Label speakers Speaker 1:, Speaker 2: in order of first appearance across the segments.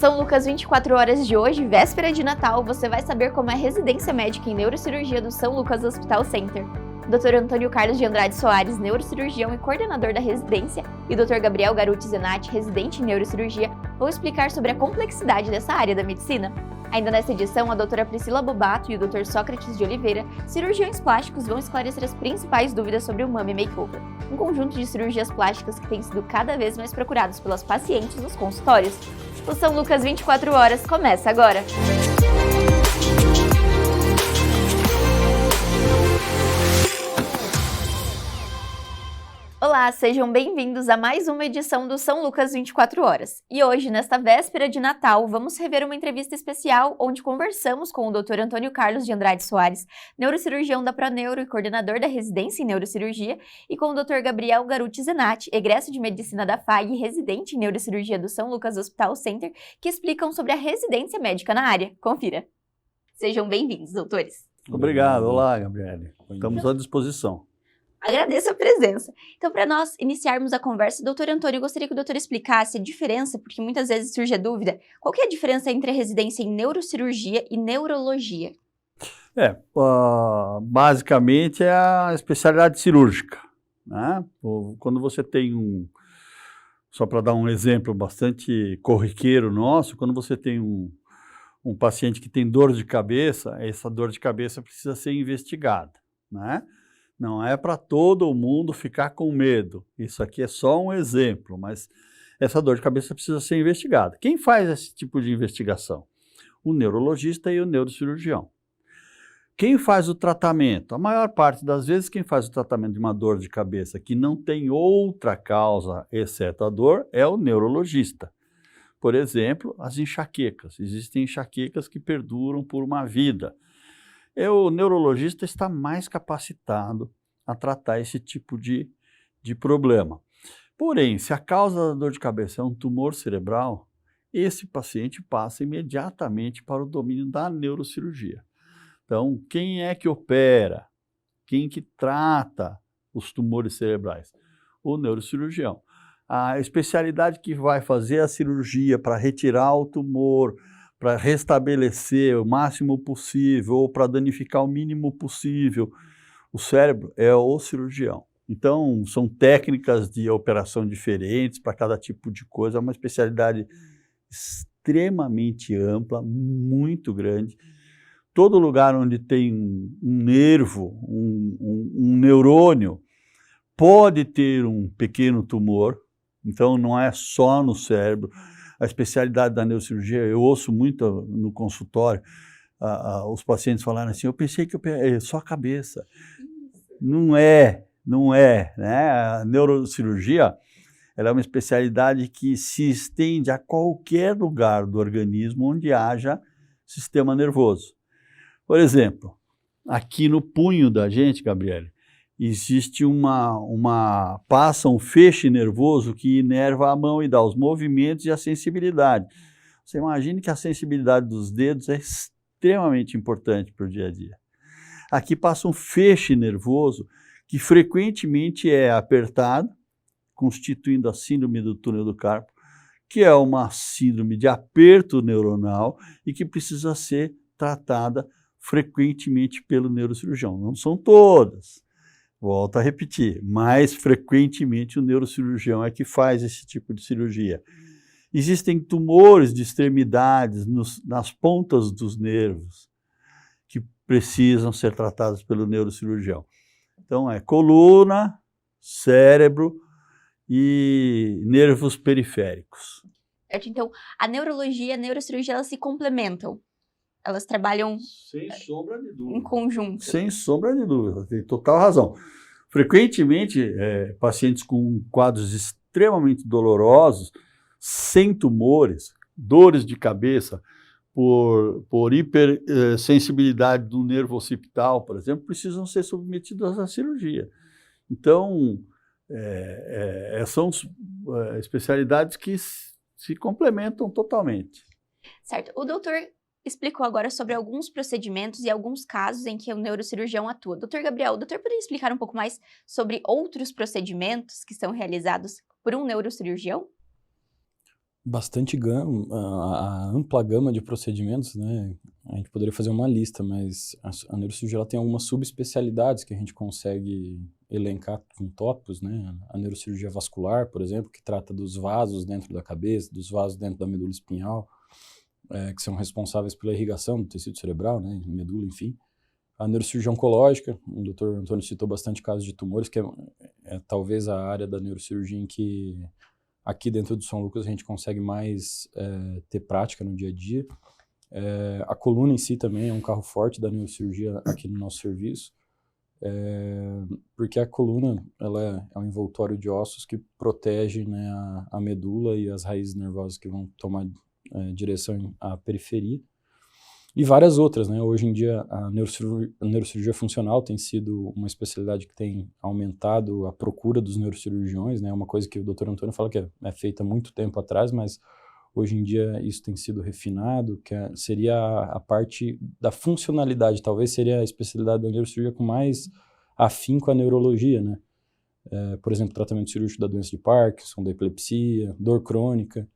Speaker 1: São Lucas 24 horas de hoje, véspera de Natal, você vai saber como é a residência médica em neurocirurgia do São Lucas Hospital Center. O Dr. Antônio Carlos de Andrade Soares, neurocirurgião e coordenador da residência, e o Dr. Gabriel Garuti Zenatti, residente em neurocirurgia, vão explicar sobre a complexidade dessa área da medicina. Ainda nesta edição, a doutora Priscila Bobato e o Dr. Sócrates de Oliveira, cirurgiões plásticos, vão esclarecer as principais dúvidas sobre o Mummy Makeover, um conjunto de cirurgias plásticas que tem sido cada vez mais procurados pelas pacientes nos consultórios. O São Lucas 24 horas começa agora! Olá, sejam bem-vindos a mais uma edição do São Lucas 24 horas. E hoje, nesta véspera de Natal, vamos rever uma entrevista especial onde conversamos com o Dr. Antônio Carlos de Andrade Soares, neurocirurgião da Proneuro e coordenador da residência em neurocirurgia, e com o Dr. Gabriel Garuti Zenatti, egresso de medicina da FAG e residente em neurocirurgia do São Lucas Hospital Center, que explicam sobre a residência médica na área. Confira. Sejam bem-vindos, doutores.
Speaker 2: Obrigado. Olá, Gabriele. Estamos à disposição.
Speaker 1: Agradeço a presença. Então, para nós iniciarmos a conversa, doutor Antônio, eu gostaria que o doutor explicasse a diferença, porque muitas vezes surge a dúvida, qual que é a diferença entre a residência em neurocirurgia e neurologia?
Speaker 2: Basicamente é a especialidade cirúrgica, né? Quando você tem só para dar um exemplo bastante corriqueiro nosso, quando você tem um paciente que tem dor de cabeça, essa dor de cabeça precisa ser investigada, né? Não é para todo mundo ficar com medo. Isso aqui é só um exemplo, mas essa dor de cabeça precisa ser investigada. Quem faz esse tipo de investigação? O neurologista e o neurocirurgião. Quem faz o tratamento? A maior parte das vezes, quem faz o tratamento de uma dor de cabeça que não tem outra causa exceto a dor é o neurologista. Por exemplo, as enxaquecas. Existem enxaquecas que perduram por uma vida. O neurologista está mais capacitado a tratar esse tipo de problema. Porém, se a causa da dor de cabeça é um tumor cerebral, esse paciente passa imediatamente para o domínio da neurocirurgia. Então, quem é que opera? Quem que trata os tumores cerebrais? O neurocirurgião. A especialidade que vai fazer a cirurgia para retirar o tumor, para restabelecer o máximo possível ou para danificar o mínimo possível o cérebro, é o cirurgião. Então, são técnicas de operação diferentes para cada tipo de coisa, é uma especialidade extremamente ampla, muito grande. Todo lugar onde tem um nervo, um neurônio, pode ter um pequeno tumor, então não é só no cérebro. A especialidade da neurocirurgia, eu ouço muito no consultório, os pacientes falarem assim, eu pensei que é só a cabeça. Não é, né? A neurocirurgia, ela é uma especialidade que se estende a qualquer lugar do organismo onde haja sistema nervoso. Por exemplo, aqui no punho da gente, Gabriele, existe passa um feixe nervoso que inerva a mão e dá os movimentos e a sensibilidade. Você imagina que a sensibilidade dos dedos é extremamente importante para o dia a dia. Aqui passa um feixe nervoso que frequentemente é apertado, constituindo a síndrome do túnel do carpo, que é uma síndrome de aperto neuronal e que precisa ser tratada frequentemente pelo neurocirurgião. Não são todas. Volto a repetir, mais frequentemente o neurocirurgião é que faz esse tipo de cirurgia. Existem tumores de extremidades nas pontas dos nervos que precisam ser tratados pelo neurocirurgião. Então é coluna, cérebro e nervos periféricos.
Speaker 1: Certo, então a neurologia e a neurocirurgia elas se complementam. Elas trabalham
Speaker 2: sem sombra de dúvida.
Speaker 1: Em conjunto.
Speaker 2: Sem sombra de dúvida, tem total razão. Frequentemente, pacientes com quadros extremamente dolorosos, sem tumores, dores de cabeça, por hipersensibilidade do nervo occipital, por exemplo, precisam ser submetidos à cirurgia. Então, são especialidades que se complementam totalmente.
Speaker 1: Certo. O doutor explicou agora sobre alguns procedimentos e alguns casos em que o neurocirurgião atua. Doutor Gabriel, o doutor poderia explicar um pouco mais sobre outros procedimentos que são realizados por um neurocirurgião?
Speaker 3: Bastante gama, a ampla gama de procedimentos, né? A gente poderia fazer uma lista, mas a neurocirurgia ela tem algumas subespecialidades que a gente consegue elencar com tópicos, né? A neurocirurgia vascular, por exemplo, que trata dos vasos dentro da cabeça, dos vasos dentro da medula espinhal, que são responsáveis pela irrigação do tecido cerebral, né? Medula, enfim. A neurocirurgia oncológica, o Dr. Antônio citou bastante casos de tumores, que é talvez a área da neurocirurgia em que aqui dentro do São Lucas a gente consegue mais ter prática no dia a dia. A coluna em si também é um carro forte da neurocirurgia aqui no nosso serviço, porque a coluna ela é um envoltório de ossos que protege, né, a medula e as raízes nervosas que vão tomar direção à periferia. E várias outras, né? Hoje em dia a neurocirurgia funcional tem sido uma especialidade que tem aumentado a procura dos neurocirurgiões, né? Uma coisa que o Dr. Antônio fala que é feita há muito tempo atrás, mas hoje em dia isso tem sido refinado, que seria a parte da funcionalidade, talvez seria a especialidade da neurocirurgia com mais afinco à neurologia, né? Por exemplo, tratamento cirúrgico da doença de Parkinson, da epilepsia, dor crônica.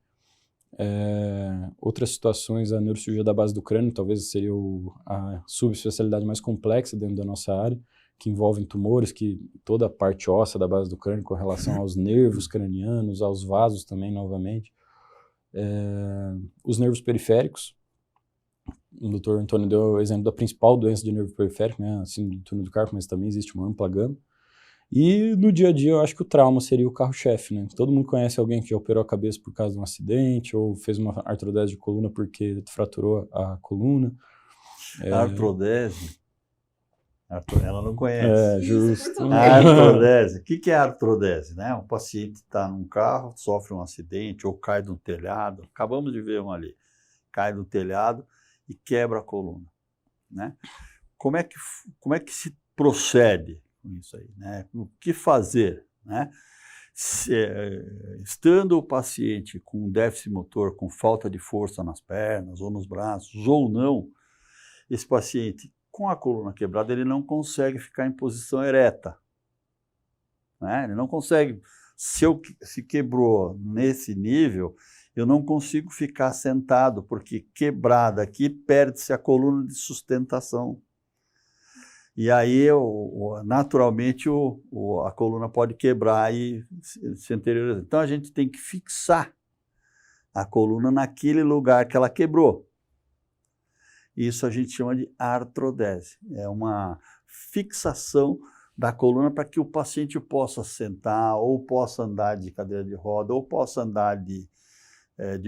Speaker 3: Outras situações, a neurocirurgia da base do crânio talvez seria a subespecialidade mais complexa dentro da nossa área, que envolvem tumores, que toda a parte óssea da base do crânio com relação aos nervos cranianos, aos vasos também, novamente. Os nervos periféricos, o Dr. Antônio deu o exemplo da principal doença de nervo periférico, né, a síndrome do túnel do carpo, mas também existe uma ampla gama. E no dia a dia eu acho que o trauma seria o carro-chefe, né? Todo mundo conhece alguém que já operou a cabeça por causa de um acidente ou fez uma artrodese de coluna porque fraturou a coluna.
Speaker 2: Artrodese? Ela não conhece.
Speaker 3: Justo.
Speaker 2: Artrodese. O que é artrodese? Né? Um paciente está num carro, sofre um acidente ou cai de um telhado. Acabamos de ver um ali. Cai do telhado e quebra a coluna. Né? Como é que se procede com isso aí, né? O que fazer, né? Estando o paciente com déficit motor, com falta de força nas pernas ou nos braços, ou não, esse paciente com a coluna quebrada, ele não consegue ficar em posição ereta, né? Ele não consegue, se quebrou nesse nível, eu não consigo ficar sentado, porque quebrada aqui, perde-se a coluna de sustentação. E aí, naturalmente, a coluna pode quebrar e se anteriorizar. Então, a gente tem que fixar a coluna naquele lugar que ela quebrou. Isso a gente chama de artrodese. É uma fixação da coluna para que o paciente possa sentar, ou possa andar de cadeira de roda, ou possa andar de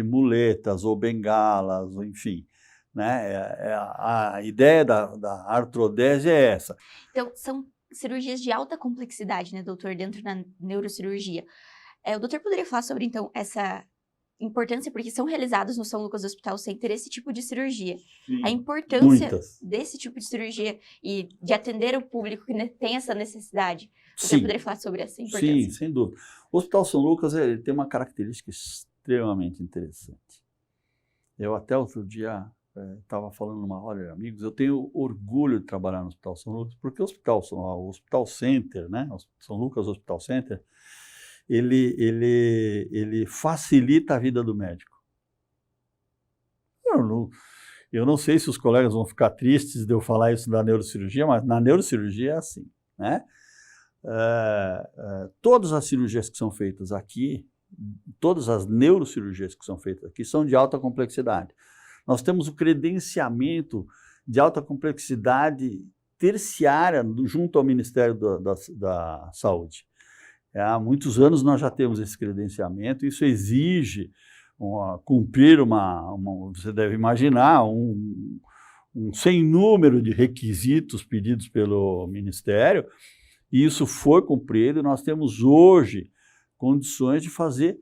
Speaker 2: muletas, ou bengalas, ou enfim. Né? A ideia da artrodese é essa.
Speaker 1: Então, são cirurgias de alta complexidade, né, doutor, dentro da neurocirurgia. O doutor poderia falar sobre, então, essa importância, porque são realizados no São Lucas Hospital Center esse tipo de cirurgia.
Speaker 2: Sim,
Speaker 1: a importância
Speaker 2: muitas.
Speaker 1: Desse tipo de cirurgia e de atender o público que tem essa necessidade. O doutor
Speaker 2: Sim.
Speaker 1: poderia falar sobre essa importância?
Speaker 2: Sim, sem dúvida. O Hospital São Lucas ele tem uma característica extremamente interessante. Eu até outro dia estava falando numa roda de amigos, eu tenho orgulho de trabalhar no Hospital São Lucas, porque o Hospital Center, né, o São Lucas Hospital Center, ele facilita a vida do médico. Eu não sei se os colegas vão ficar tristes de eu falar isso da neurocirurgia, mas na neurocirurgia é assim, né? Todas as cirurgias que são feitas aqui, todas as neurocirurgias que são feitas aqui são de alta complexidade. Nós temos o credenciamento de alta complexidade terciária junto ao Ministério da Saúde. Há muitos anos nós já temos esse credenciamento, isso exige cumprir você deve imaginar, um sem número de requisitos pedidos pelo Ministério, e isso foi cumprido, e nós temos hoje condições de fazer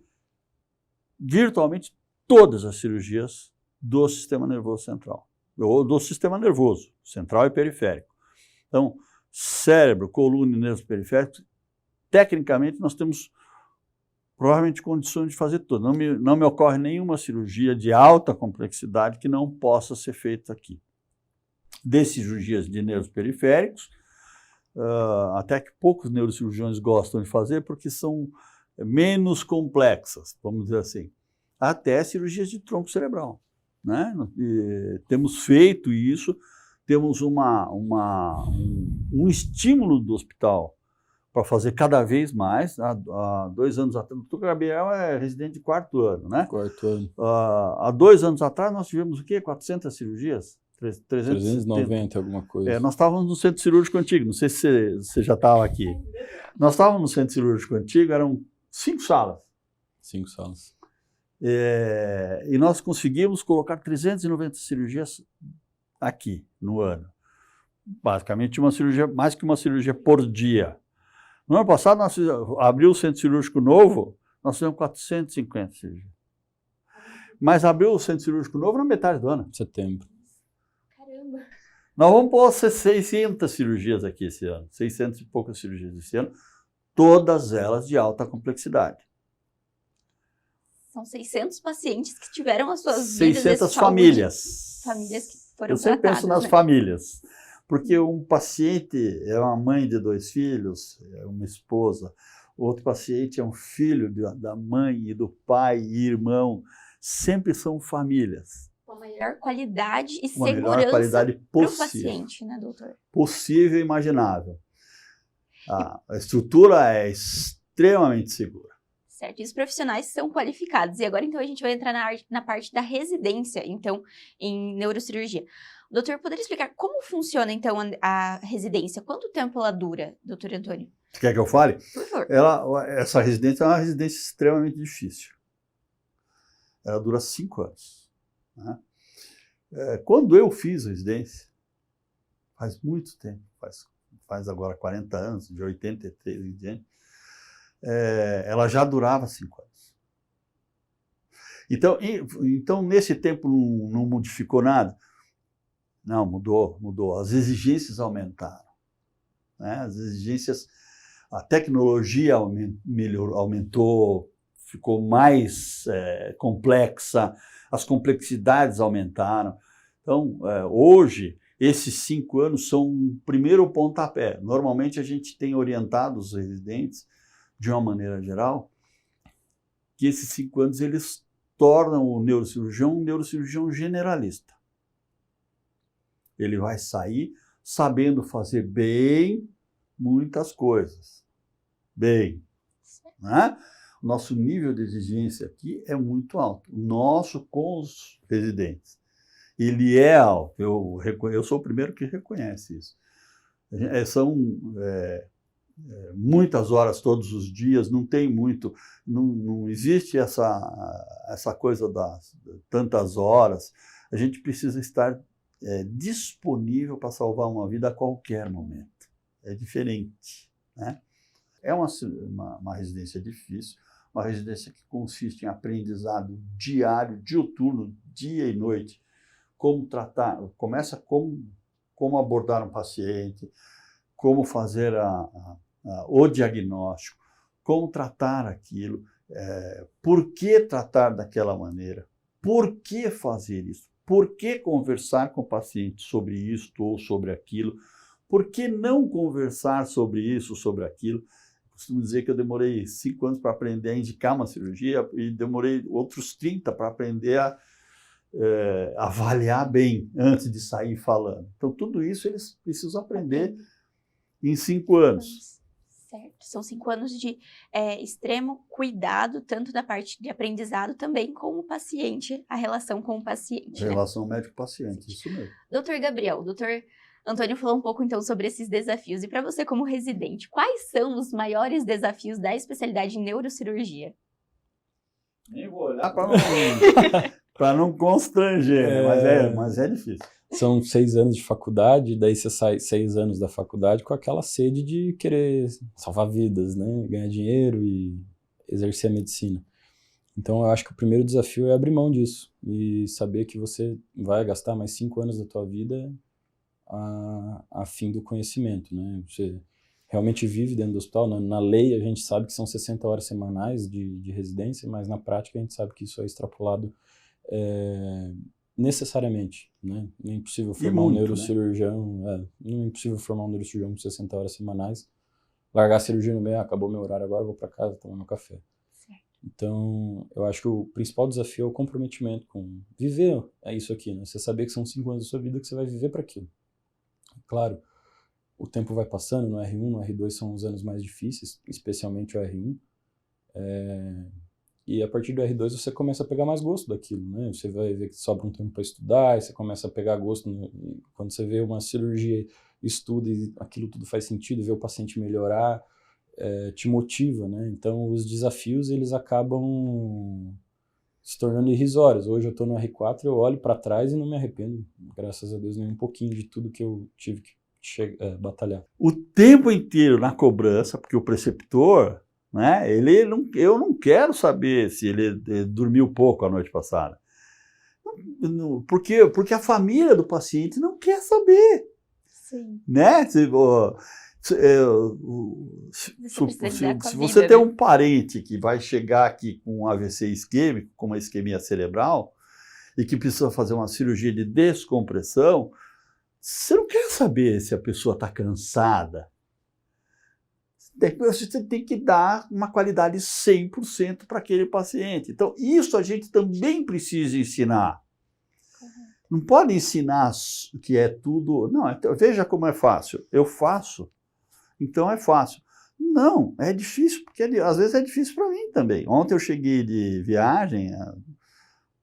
Speaker 2: virtualmente todas as cirurgias do sistema nervoso central, ou do sistema nervoso, central e periférico. Então, cérebro, coluna e nervos periféricos, tecnicamente nós temos provavelmente condições de fazer tudo. Não me ocorre nenhuma cirurgia de alta complexidade que não possa ser feita aqui. De cirurgias de nervos periféricos, até que poucos neurocirurgiões gostam de fazer, porque são menos complexas, vamos dizer assim. até cirurgias de tronco cerebral, né? E temos feito isso, temos um estímulo do hospital para fazer cada vez mais. Há 2 anos atrás, o Dr. Gabriel é residente de 4º ano, né?
Speaker 3: 4º ano.
Speaker 2: Há 2 anos atrás nós tivemos o quê? 400 cirurgias?
Speaker 3: 390, alguma coisa.
Speaker 2: Nós estávamos no centro cirúrgico antigo, não sei se você já estava aqui. Nós estávamos no centro cirúrgico antigo, eram 5 salas.
Speaker 3: 5 salas.
Speaker 2: E nós conseguimos colocar 390 cirurgias aqui no ano. Basicamente uma cirurgia, mais que uma cirurgia por dia. No ano passado, nós abriu o centro cirúrgico novo, nós fizemos 450 cirurgias. Mas abriu o centro cirúrgico novo na metade do ano.
Speaker 3: Setembro.
Speaker 1: Caramba!
Speaker 2: Nós vamos pôr 600 cirurgias aqui esse ano, 600 e poucas cirurgias esse ano, todas elas de alta complexidade.
Speaker 1: São 600 pacientes que tiveram as suas
Speaker 2: 600 famílias.
Speaker 1: Famílias que foram
Speaker 2: Eu sempre
Speaker 1: tratadas,
Speaker 2: penso nas
Speaker 1: né?
Speaker 2: famílias, porque um paciente é uma mãe de 2 filhos, é uma esposa, outro paciente é um filho da mãe e do pai e irmão, sempre são famílias.
Speaker 1: Uma melhor qualidade e
Speaker 2: Uma melhor
Speaker 1: segurança
Speaker 2: qualidade
Speaker 1: para o
Speaker 2: possível.
Speaker 1: paciente, né, doutor?
Speaker 2: Possível e imaginável. A estrutura é extremamente segura.
Speaker 1: Certo, e os profissionais são qualificados. E agora, então, a gente vai entrar na parte da residência, então, em neurocirurgia. O doutor poderia explicar como funciona, então, a residência? Quanto tempo ela dura, doutor Antônio?
Speaker 2: Você quer que eu fale?
Speaker 1: Por favor.
Speaker 2: Essa residência é uma residência extremamente difícil. Ela dura 5 anos. Né? Quando eu fiz residência, faz muito tempo, faz agora 40 anos, de 83 em diante, ela já durava 5 anos. Então, nesse tempo não modificou nada? Não, mudou. As exigências aumentaram. Né? As exigências, a tecnologia aumentou, ficou mais complexa, as complexidades aumentaram. Então, hoje, esses 5 anos são um primeiro pontapé. Normalmente, a gente tem orientado os residentes, de uma maneira geral, que esses 5 anos eles tornam o neurocirurgião um neurocirurgião generalista. Ele vai sair sabendo fazer bem muitas coisas. Bem. Né? O nosso nível de exigência aqui é muito alto. O nosso com os residentes. Ele é alto. Eu sou o primeiro que reconhece isso. São muitas horas todos os dias, não tem muito, não existe essa coisa das tantas horas. A gente precisa estar disponível para salvar uma vida a qualquer momento. É diferente, né? É uma residência difícil, uma residência que consiste em aprendizado diário, diuturno, dia e noite. Como tratar, começa como abordar um paciente, como fazer o diagnóstico, como tratar aquilo, por que tratar daquela maneira, por que fazer isso, por que conversar com o paciente sobre isto ou sobre aquilo, por que não conversar sobre isso ou sobre aquilo. Costumo dizer que eu demorei 5 anos para aprender a indicar uma cirurgia e demorei outros 30 para aprender a avaliar bem antes de sair falando. Então, tudo isso eles precisam aprender em 5 anos.
Speaker 1: Certo. São 5 anos de extremo cuidado, tanto da parte de aprendizado também com o paciente, a relação com o paciente.
Speaker 2: Relação médico-paciente, isso mesmo.
Speaker 1: Doutor Gabriel, doutor Antônio falou um pouco então sobre esses desafios. E para você como residente, quais são os maiores desafios da especialidade em neurocirurgia?
Speaker 2: Nem vou olhar para não constranger, mas é difícil.
Speaker 3: São 6 anos de faculdade, daí você sai 6 anos da faculdade com aquela sede de querer salvar vidas, né? Ganhar dinheiro e exercer a medicina. Então, eu acho que o primeiro desafio é abrir mão disso e saber que você vai gastar mais 5 anos da tua vida a fim do conhecimento, né? Você realmente vive dentro do hospital. Na lei, a gente sabe que são 60 horas semanais de residência, mas na prática a gente sabe que isso é extrapolado necessariamente, né? Não é impossível formar um neurocirurgião, não é impossível formar um neurocirurgião com 60 horas semanais, largar a cirurgia no meio, acabou meu horário agora, vou para casa tomar meu café.
Speaker 1: Certo.
Speaker 3: Então, eu acho que o principal desafio é o comprometimento com viver isso aqui, né? Você saber que são 5 anos da sua vida que você vai viver para aquilo. Claro, o tempo vai passando, no R1, no R2 são os anos mais difíceis, especialmente o R1. E a partir do R2 você começa a pegar mais gosto daquilo, né? Você vai ver que sobra um tempo para estudar, e você começa a pegar gosto quando você vê uma cirurgia, estuda e aquilo tudo faz sentido, vê o paciente melhorar, te motiva, né? Então os desafios eles acabam se tornando irrisórios. Hoje eu estou no R4, eu olho para trás e não me arrependo, graças a Deus, nem um pouquinho de tudo que eu tive que batalhar.
Speaker 2: O tempo inteiro na cobrança, porque o preceptor, né, eu não quero saber se ele dormiu pouco a noite passada. Porque a família do paciente não quer saber.
Speaker 1: Sim.
Speaker 2: Né? Se você tem um parente que vai chegar aqui com um AVC isquêmico, com uma isquemia cerebral, e que precisa fazer uma cirurgia de descompressão, você não quer saber se a pessoa está cansada. Você tem que dar uma qualidade 100% para aquele paciente. Então, isso a gente também precisa ensinar. Não pode ensinar que é tudo... Não, veja como é fácil. Eu faço, então é fácil. Não, é difícil, porque às vezes é difícil para mim também. Ontem eu cheguei de viagem,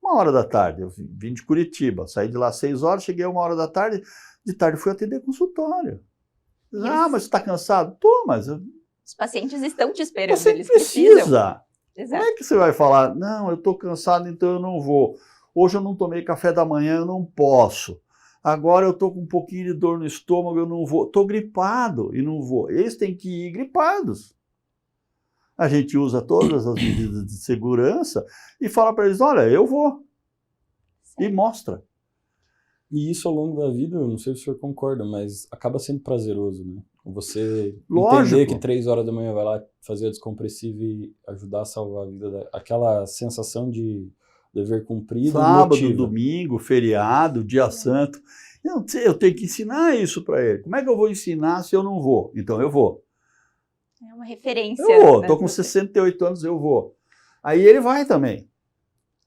Speaker 2: 1h da tarde, eu vim de Curitiba, saí de lá às 6 horas, cheguei 1h da tarde, de tarde fui atender consultório. Ah, mas você está cansado? Tô, mas...
Speaker 1: Os pacientes estão te esperando,
Speaker 2: você
Speaker 1: eles
Speaker 2: precisa.
Speaker 1: precisam.
Speaker 2: Exato. Como é que você vai falar, não, eu estou cansado, então eu não vou. Hoje eu não tomei café da manhã, eu não posso. Agora eu estou com um pouquinho de dor no estômago, eu não vou. Estou gripado e não vou. Eles têm que ir gripados. A gente usa todas as medidas de segurança e fala para eles, olha, eu vou. Sim. E mostra.
Speaker 3: E isso ao longo da vida, eu não sei se o senhor concorda, mas acaba sendo prazeroso, né? Você
Speaker 2: Lógico.
Speaker 3: Entender que 3 horas da manhã vai lá fazer a descompressiva e ajudar a salvar a vida, aquela sensação de dever cumprido.
Speaker 2: Sábado, domingo, feriado, dia santo. Eu tenho que ensinar isso para ele. Como é que eu vou ensinar se eu não vou? Então eu vou.
Speaker 1: É uma referência.
Speaker 2: Eu vou, estou com 68 anos, eu vou. Aí ele vai também.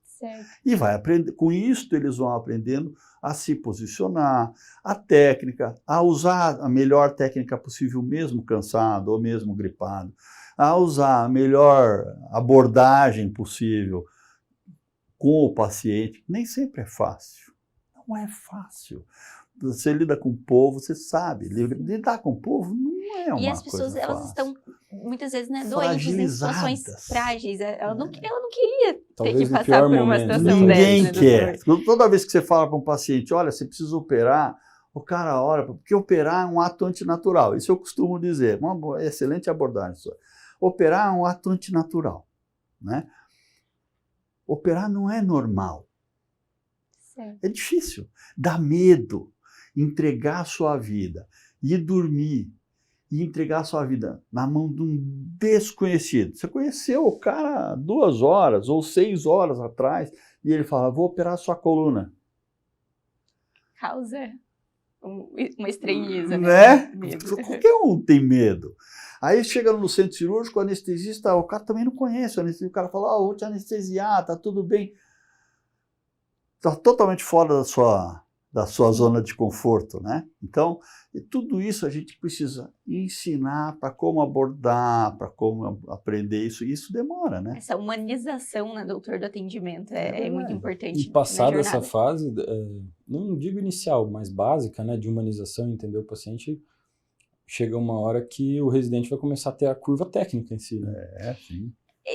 Speaker 1: Certo.
Speaker 2: E vai aprender. Com isso, eles vão aprendendo a se posicionar, a técnica, a usar a melhor técnica possível, mesmo cansado ou mesmo gripado, a usar a melhor abordagem possível com o paciente. Nem sempre é fácil. Não é fácil. Você lida com o povo, você sabe. Lidar com o povo não é uma coisa fácil.
Speaker 1: E as pessoas, elas estão, muitas vezes, né, doentes em situações frágeis. Ela não queria ter que passar por uma situação dessa.
Speaker 2: Ninguém quer. Toda vez que você fala para um paciente, olha, você precisa operar, o cara olha, porque operar é um ato antinatural. Isso eu costumo dizer. Uma excelente abordagem. Operar é um ato antinatural. Né? Operar não é normal.
Speaker 1: Certo.
Speaker 2: É difícil. Dá medo. Entregar a sua vida, ir dormir e entregar a sua vida na mão de um desconhecido. Você conheceu o cara 2 horas ou 6 horas atrás e ele fala, vou operar a sua coluna.
Speaker 1: Causa uma estranheza,
Speaker 2: né? Qualquer um tem medo. Aí chega no centro cirúrgico, o anestesista, o cara também não conhece o anestesista, o cara fala, vou te anestesiar, tá tudo bem. Tá totalmente fora da sua zona de conforto, né? Então, tudo isso a gente precisa ensinar para como abordar, para como aprender isso, e isso demora, né?
Speaker 1: Essa humanização, né, doutor, do atendimento é muito importante.
Speaker 3: E passada essa fase, não digo inicial, mas básica, né, de humanização, entender o paciente, chega uma hora que o residente vai começar a ter a curva técnica em si, né?
Speaker 2: Sim.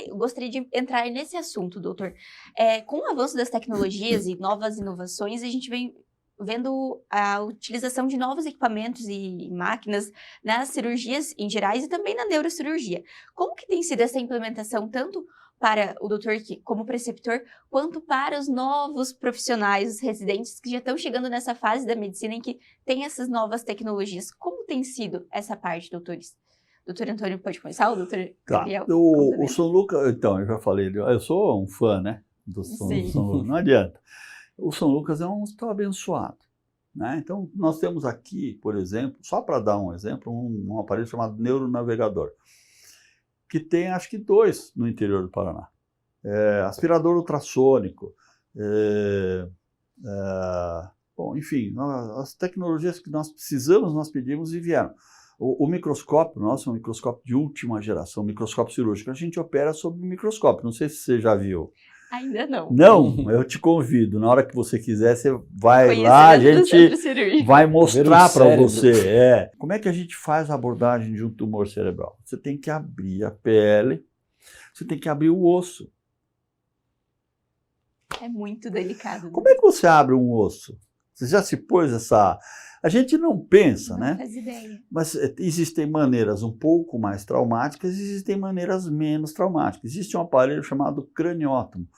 Speaker 1: Eu gostaria de entrar nesse assunto, doutor. Com o avanço das tecnologias e novas inovações, a gente vem vendo a utilização de novos equipamentos e máquinas nas cirurgias em gerais e também na neurocirurgia. Como que tem sido essa implementação tanto para o doutor como preceptor, quanto para os novos profissionais, os residentes que já estão chegando nessa fase da medicina em que tem essas novas tecnologias? Como tem sido essa parte, doutores? Doutor Antônio, pode começar? O doutor Gabriel?
Speaker 2: O São Lucas, então, eu já falei, eu sou um fã, né, do São Lucas, não adianta. O São Lucas é um hospital abençoado, né? Então, nós temos aqui, por exemplo, só para dar um exemplo, um aparelho chamado neuronavegador, que tem, acho que 2 no interior do Paraná. aspirador ultrassônico, bom, enfim, as tecnologias que nós precisamos, nós pedimos e vieram. O microscópio nosso é um microscópio de última geração, um microscópio cirúrgico. A gente opera sob o microscópio, não sei se você já viu.
Speaker 1: Ainda não.
Speaker 2: Não, eu te convido, na hora que você quiser, você vai lá, a gente vai mostrar para você. Como é que a gente faz a abordagem de um tumor cerebral? Você tem que abrir a pele, você tem que abrir o osso.
Speaker 1: É muito delicado. Né?
Speaker 2: Como é que você abre um osso? Você já se pôs essa... A gente não pensa, né?
Speaker 1: Não faz ideia.
Speaker 2: Mas existem maneiras um pouco mais traumáticas e existem maneiras menos traumáticas. Existe um aparelho chamado craniótomo,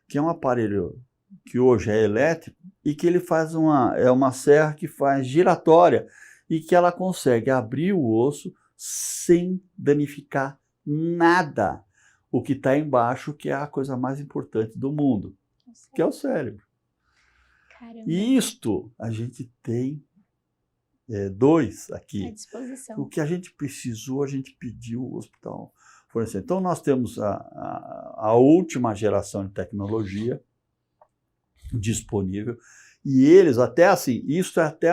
Speaker 2: que é um aparelho que hoje é elétrico e que ele faz uma serra que faz giratória e que ela consegue abrir o osso sem danificar nada. O que está embaixo, que é a coisa mais importante do mundo, que é o cérebro.
Speaker 1: Caramba.
Speaker 2: E isto a gente tem dois aqui.
Speaker 1: À disposição.
Speaker 2: O que a gente precisou, a gente pediu o hospital fornecer. Então nós temos a última geração de tecnologia disponível e eles até assim, isso é até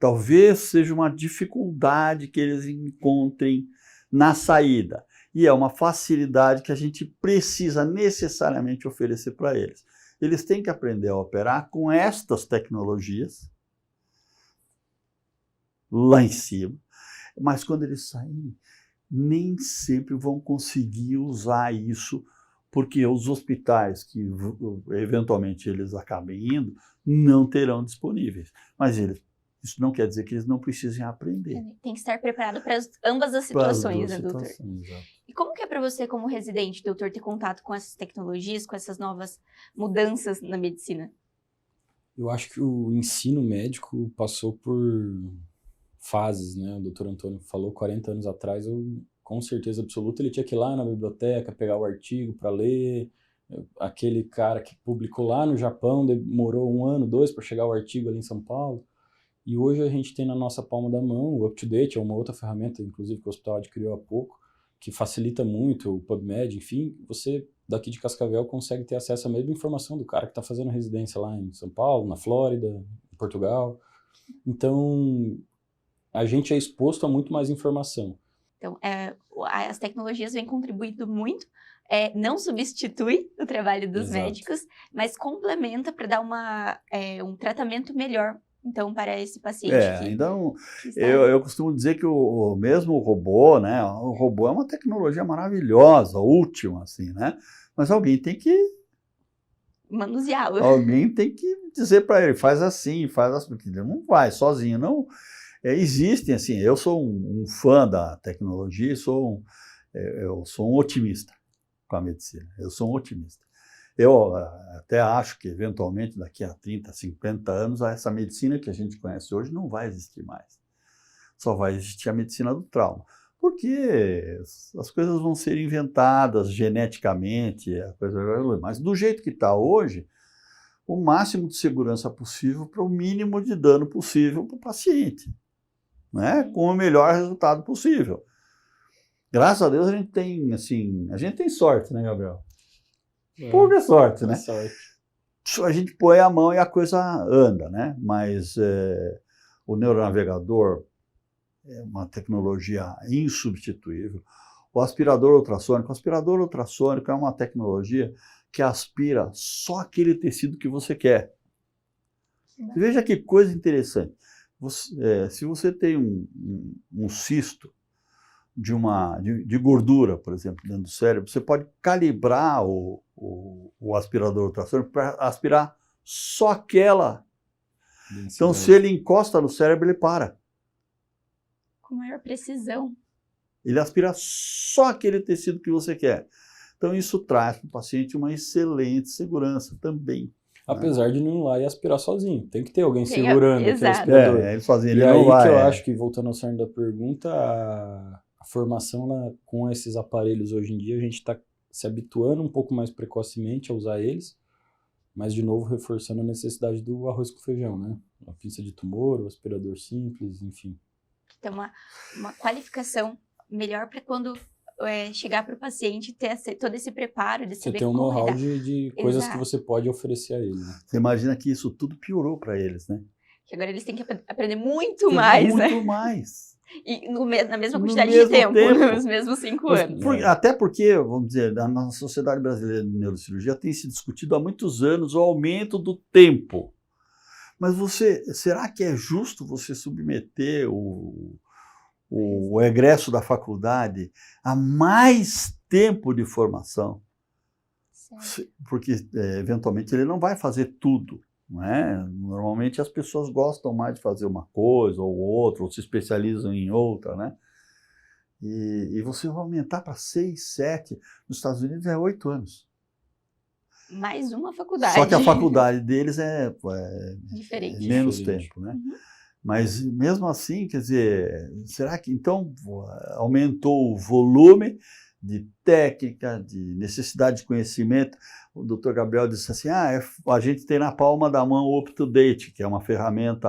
Speaker 2: talvez seja uma dificuldade que eles encontrem na saída. E é uma facilidade que a gente precisa necessariamente oferecer para eles. Eles têm que aprender a operar com estas tecnologias lá em cima, mas quando eles saírem, nem sempre vão conseguir usar isso, porque os hospitais que eventualmente eles acabem indo, não terão disponíveis. Mas isso não quer dizer que eles não precisem aprender.
Speaker 1: Tem que estar preparado para ambas as situações, né, doutor?
Speaker 2: Exato.
Speaker 1: E como que é para você, como residente, doutor, ter contato com essas tecnologias, com essas novas mudanças na medicina?
Speaker 3: Eu acho que o ensino médico passou por fases, né? O doutor Antônio falou 40 anos atrás, com certeza absoluta, ele tinha que ir lá na biblioteca, pegar o artigo para ler. Aquele cara que publicou lá no Japão demorou 1 ano, 2 para chegar o artigo ali em São Paulo. E hoje a gente tem na nossa palma da mão o UpToDate, é uma outra ferramenta, inclusive, que o hospital adquiriu há pouco, que facilita muito o PubMed, enfim, você daqui de Cascavel consegue ter acesso à mesma informação do cara que está fazendo residência lá em São Paulo, na Flórida, em Portugal. Então, a gente é exposto a muito mais informação.
Speaker 1: Então, as tecnologias vêm contribuindo muito, não substitui o trabalho dos médicos, mas complementa para dar um tratamento melhor, então, para esse paciente.
Speaker 2: Então, eu costumo dizer que o mesmo robô, né? O robô é uma tecnologia maravilhosa, última, assim, né? Mas alguém tem que
Speaker 1: manuseá-lo.
Speaker 2: Alguém tem que dizer para ele, faz assim, porque ele não vai sozinho, não. Existem, assim, eu sou um fã da tecnologia, eu sou um otimista com a medicina, eu sou um otimista. Eu até acho que, eventualmente, daqui a 30, 50 anos, essa medicina que a gente conhece hoje não vai existir mais. Só vai existir a medicina do trauma. Porque as coisas vão ser inventadas geneticamente, mas do jeito que está hoje, o máximo de segurança possível para o mínimo de dano possível para o paciente, né? Com o melhor resultado possível. Graças a Deus a gente tem sorte, né, Gabriel? Pouca sorte, né? A gente põe a mão e a coisa anda, né? Mas o neuronavegador é uma tecnologia insubstituível. O aspirador ultrassônico é uma tecnologia que aspira só aquele tecido que você quer. Veja que coisa interessante. Se você tem um cisto de gordura, por exemplo, dentro do cérebro, você pode calibrar o aspirador ultrassônico para aspirar só aquela. Então, se ele encosta no cérebro, ele para.
Speaker 1: Com maior precisão.
Speaker 2: Ele aspira só aquele tecido que você quer. Então, isso traz para o paciente uma excelente segurança também.
Speaker 3: Apesar de não ir lá e aspirar sozinho. Tem que ter alguém segurando aquele aspirador.
Speaker 2: Ele sozinho, ele
Speaker 3: e
Speaker 2: não
Speaker 3: aí
Speaker 2: vai.
Speaker 3: Que eu acho que, voltando ao cerne da pergunta, a formação com esses aparelhos hoje em dia, a gente está se habituando um pouco mais precocemente a usar eles, mas, de novo, reforçando a necessidade do arroz com feijão, né? A pinça de tumor, o aspirador simples, enfim.
Speaker 1: Então, uma qualificação melhor para quando chegar para o paciente ter todo esse preparo de
Speaker 3: Você
Speaker 1: saber
Speaker 3: tem um
Speaker 1: como
Speaker 3: know-how
Speaker 1: lidar.
Speaker 3: de coisas que
Speaker 1: Exato.
Speaker 3: você pode oferecer a ele, né?
Speaker 2: Você imagina que isso tudo piorou para eles, né?
Speaker 1: Que agora eles têm que aprender muito mais, né?
Speaker 2: Muito mais.
Speaker 1: E na mesma
Speaker 2: No
Speaker 1: quantidade de
Speaker 2: mesmo
Speaker 1: tempo,
Speaker 2: tempo.
Speaker 1: nos mesmos 5
Speaker 2: Mas
Speaker 1: anos.
Speaker 2: até porque, vamos dizer, na nossa Sociedade Brasileira de Neurocirurgia tem se discutido há muitos anos o aumento do tempo. Mas será que é justo você submeter o egresso da faculdade a mais tempo de formação?
Speaker 1: Certo.
Speaker 2: Porque, eventualmente, ele não vai fazer tudo. Não é? Normalmente as pessoas gostam mais de fazer uma coisa ou outra, ou se especializam em outra, né? E você vai aumentar para 6, 7, nos Estados Unidos é 8 anos.
Speaker 1: Mais uma faculdade.
Speaker 2: Só que a faculdade deles é
Speaker 1: Diferente.
Speaker 2: menos
Speaker 3: Diferente.
Speaker 2: tempo, né?
Speaker 1: Uhum.
Speaker 2: Mas mesmo assim, quer dizer, será que então aumentou o volume de técnica, de necessidade de conhecimento? O Dr. Gabriel disse assim, a gente tem na palma da mão o UpToDate, que é uma ferramenta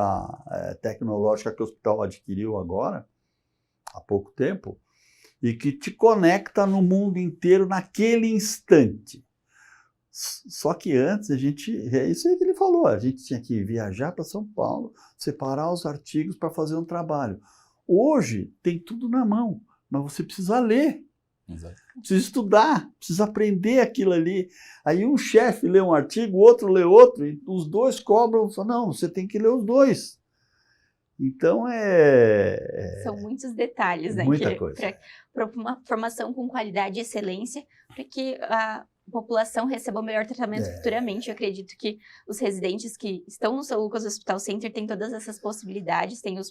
Speaker 2: tecnológica que o hospital adquiriu agora, há pouco tempo, e que te conecta no mundo inteiro naquele instante. Só que antes é isso aí que ele falou, a gente tinha que viajar para São Paulo, separar os artigos para fazer um trabalho. Hoje tem tudo na mão, mas você precisa ler.
Speaker 3: Exato.
Speaker 2: Precisa estudar, precisa aprender aquilo ali. Aí um chefe lê um artigo, o outro lê outro, e os dois cobram, não, você tem que ler os dois. Então
Speaker 1: São muitos detalhes, né?
Speaker 2: Muita coisa.
Speaker 1: Para uma formação com qualidade e excelência, para que a população receba o melhor tratamento futuramente. Eu acredito que os residentes que estão no São Lucas Hospital Center têm todas essas possibilidades, têm os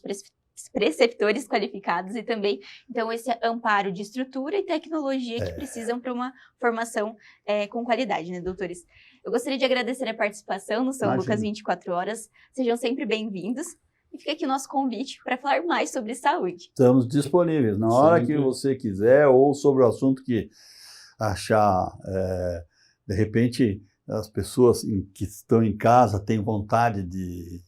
Speaker 1: preceptores qualificados e também, então, esse amparo de estrutura e tecnologia que precisam para uma formação com qualidade, né, doutores? Eu gostaria de agradecer a participação no São Lucas 24 Horas. Sejam sempre bem-vindos. E fica aqui o nosso convite para falar mais sobre saúde.
Speaker 2: Estamos disponíveis na hora que você quiser ou sobre o assunto que achar, de repente, as pessoas que estão em casa têm vontade de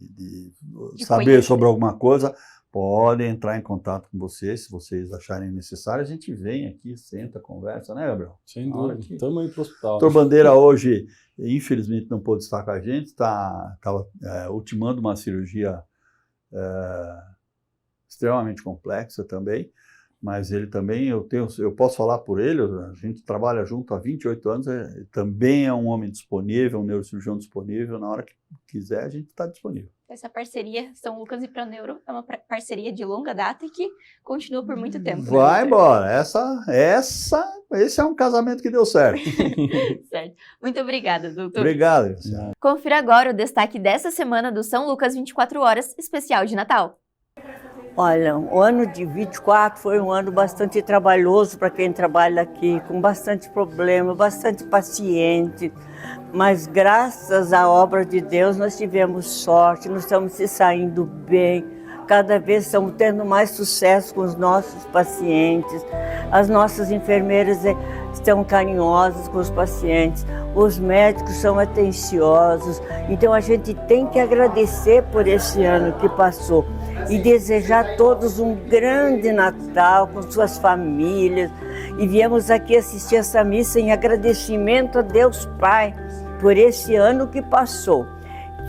Speaker 2: saber
Speaker 1: conhecer
Speaker 2: sobre alguma coisa, podem entrar em contato com vocês, se vocês acharem necessário, a gente vem aqui, senta, conversa, né, Gabriel?
Speaker 3: Sem dúvida, estamos aí para o hospital.
Speaker 2: Dr. Bandeira hoje, infelizmente, não pôde estar com a gente, estava ultimando uma cirurgia extremamente complexa também, mas ele também, eu posso falar por ele, a gente trabalha junto há 28 anos, também é um homem disponível, um neurocirurgião disponível, na hora que quiser a gente está disponível.
Speaker 1: Essa parceria São Lucas e Proneuro é uma parceria de longa data e que continua por muito tempo.
Speaker 2: Vai
Speaker 1: né,
Speaker 2: embora, esse é um casamento que deu certo.
Speaker 1: Certo. Muito obrigada, doutor.
Speaker 2: Obrigado.
Speaker 1: Confira agora o destaque dessa semana do São Lucas 24 Horas, especial de Natal.
Speaker 4: Olha, o ano de 24 foi um ano bastante trabalhoso para quem trabalha aqui, com bastante problema, bastante paciente, mas graças à obra de Deus nós tivemos sorte, nós estamos se saindo bem, cada vez estamos tendo mais sucesso com os nossos pacientes, as nossas enfermeiras estão carinhosas com os pacientes, os médicos são atenciosos, então a gente tem que agradecer por esse ano que passou e desejar a todos um grande Natal com suas famílias. E viemos aqui assistir essa missa em agradecimento a Deus Pai por esse ano que passou.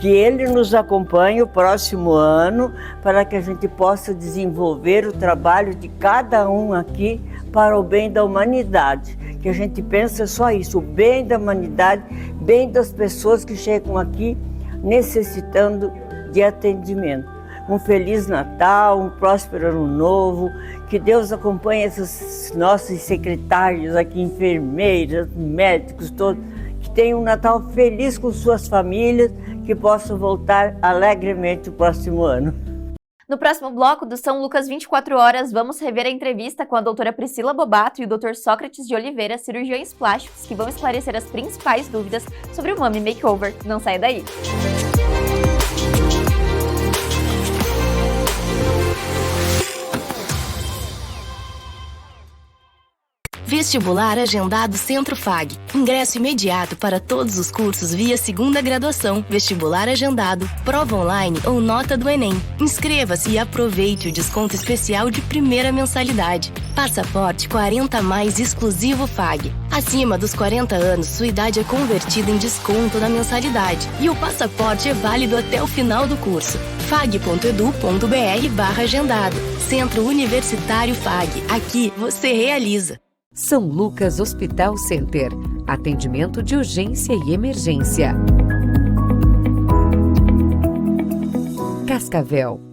Speaker 4: Que Ele nos acompanhe o próximo ano para que a gente possa desenvolver o trabalho de cada um aqui para o bem da humanidade. Que a gente pensa só isso, o bem da humanidade, bem das pessoas que chegam aqui necessitando de atendimento. Um Feliz Natal, um próspero Ano Novo, que Deus acompanhe esses nossos secretários aqui, enfermeiras, médicos, todos, que tenham um Natal feliz com suas famílias, que possam voltar alegremente o próximo ano.
Speaker 1: No próximo bloco do São Lucas 24 Horas, vamos rever a entrevista com a doutora Priscila Bobato e o Dr. Sócrates de Oliveira, cirurgiões plásticos, que vão esclarecer as principais dúvidas sobre o Mummy Makeover. Não saia daí!
Speaker 5: Vestibular agendado Centro FAG. Ingresso imediato para todos os cursos via segunda graduação, vestibular agendado, prova online ou nota do Enem. Inscreva-se e aproveite o desconto especial de primeira mensalidade. Passaporte 40+ exclusivo FAG. Acima dos 40 anos, sua idade é convertida em desconto na mensalidade. E o passaporte é válido até o final do curso. fag.edu.br/agendado. Centro Universitário FAG. Aqui você realiza.
Speaker 6: São Lucas Hospital Center. Atendimento de urgência e emergência. Cascavel.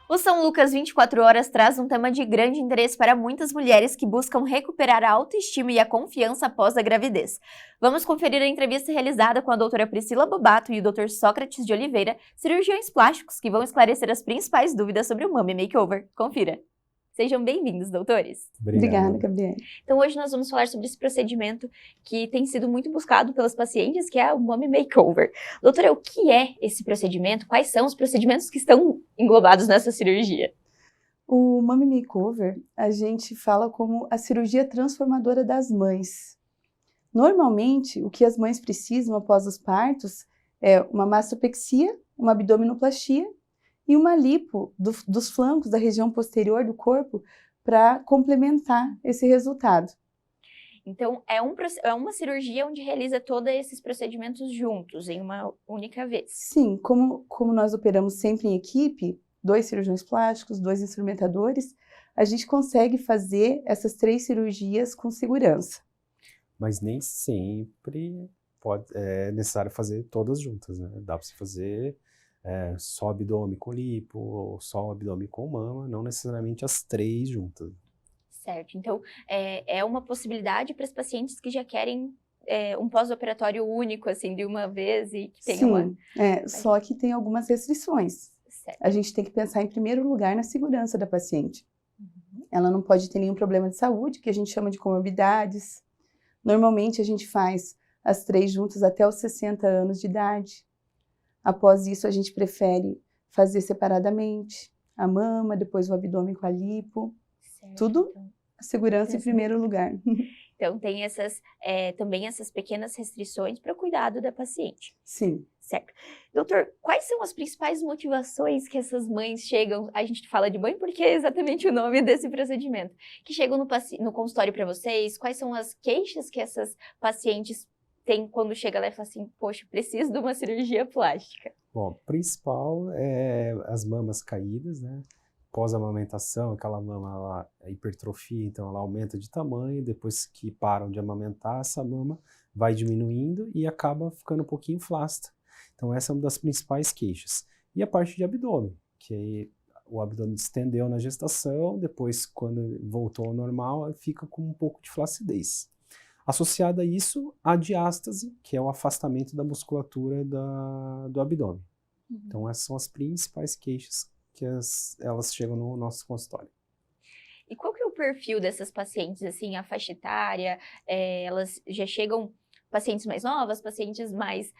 Speaker 1: O São Lucas 24 Horas traz um tema de grande interesse para muitas mulheres que buscam recuperar a autoestima e a confiança após a gravidez. Vamos conferir a entrevista realizada com a doutora Priscila Bobato e o Dr. Sócrates de Oliveira, cirurgiões plásticos, que vão esclarecer as principais dúvidas sobre o Mummy Makeover. Confira! Sejam bem-vindos, doutores.
Speaker 7: Obrigada, Gabriela.
Speaker 1: Então hoje nós vamos falar sobre esse procedimento que tem sido muito buscado pelas pacientes, que é o Mummy Makeover. Doutora, o que é esse procedimento? Quais são os procedimentos que estão englobados nessa cirurgia?
Speaker 7: O Mummy Makeover, a gente fala como a cirurgia transformadora das mães. Normalmente, o que as mães precisam após os partos é uma mastopexia, uma abdominoplastia e uma lipo dos flancos da região posterior do corpo para complementar esse resultado.
Speaker 1: Então, é uma cirurgia onde realiza todos esses procedimentos juntos, em uma única vez?
Speaker 7: Sim, como nós operamos sempre em equipe, 2 cirurgiões plásticos, 2 instrumentadores, a gente consegue fazer essas 3 cirurgias com segurança.
Speaker 8: Mas nem sempre é necessário fazer todas juntas, né? Dá para você fazer só abdômen com lipo, ou só abdômen com mama, não necessariamente as 3 juntas.
Speaker 1: Certo, então é uma possibilidade para as pacientes que já querem um pós-operatório único, assim, de uma vez e que tenha uma...
Speaker 7: Só que tem algumas restrições.
Speaker 1: Certo.
Speaker 7: A gente tem que pensar em primeiro lugar na segurança da paciente. Ela não pode ter nenhum problema de saúde, que a gente chama de comorbidades. Normalmente a gente faz as 3 juntas até os 60 anos de idade. Após isso, a gente prefere fazer separadamente a mama, depois o abdômen com a lipo.
Speaker 1: Certo.
Speaker 7: Tudo a segurança em primeiro lugar.
Speaker 1: Então, tem também essas pequenas restrições para o cuidado da paciente.
Speaker 7: Sim.
Speaker 1: Certo. Doutor, quais são as principais motivações que essas mães chegam, a gente fala de mãe porque é exatamente o nome desse procedimento, que chegam no consultório para vocês? Quais são as queixas que essas pacientes têm quando chega lá e fala assim, poxa, preciso de uma cirurgia plástica?
Speaker 8: Bom, o principal é as mamas caídas, né? Pós-amamentação, aquela mama ela hipertrofia, então ela aumenta de tamanho, depois que param de amamentar, essa mama vai diminuindo e acaba ficando um pouquinho flácida. Então essa é uma das principais queixas. E a parte de abdômen, que aí o abdômen distendeu na gestação, depois quando voltou ao normal, fica com um pouco de flacidez. Associada a isso, a diástase, que é o afastamento da musculatura do abdômen. Então essas são as principais queixas que elas chegam no nosso consultório.
Speaker 1: E qual que é o perfil dessas pacientes, assim, a faixa etária? Elas já chegam pacientes mais novas, pacientes mais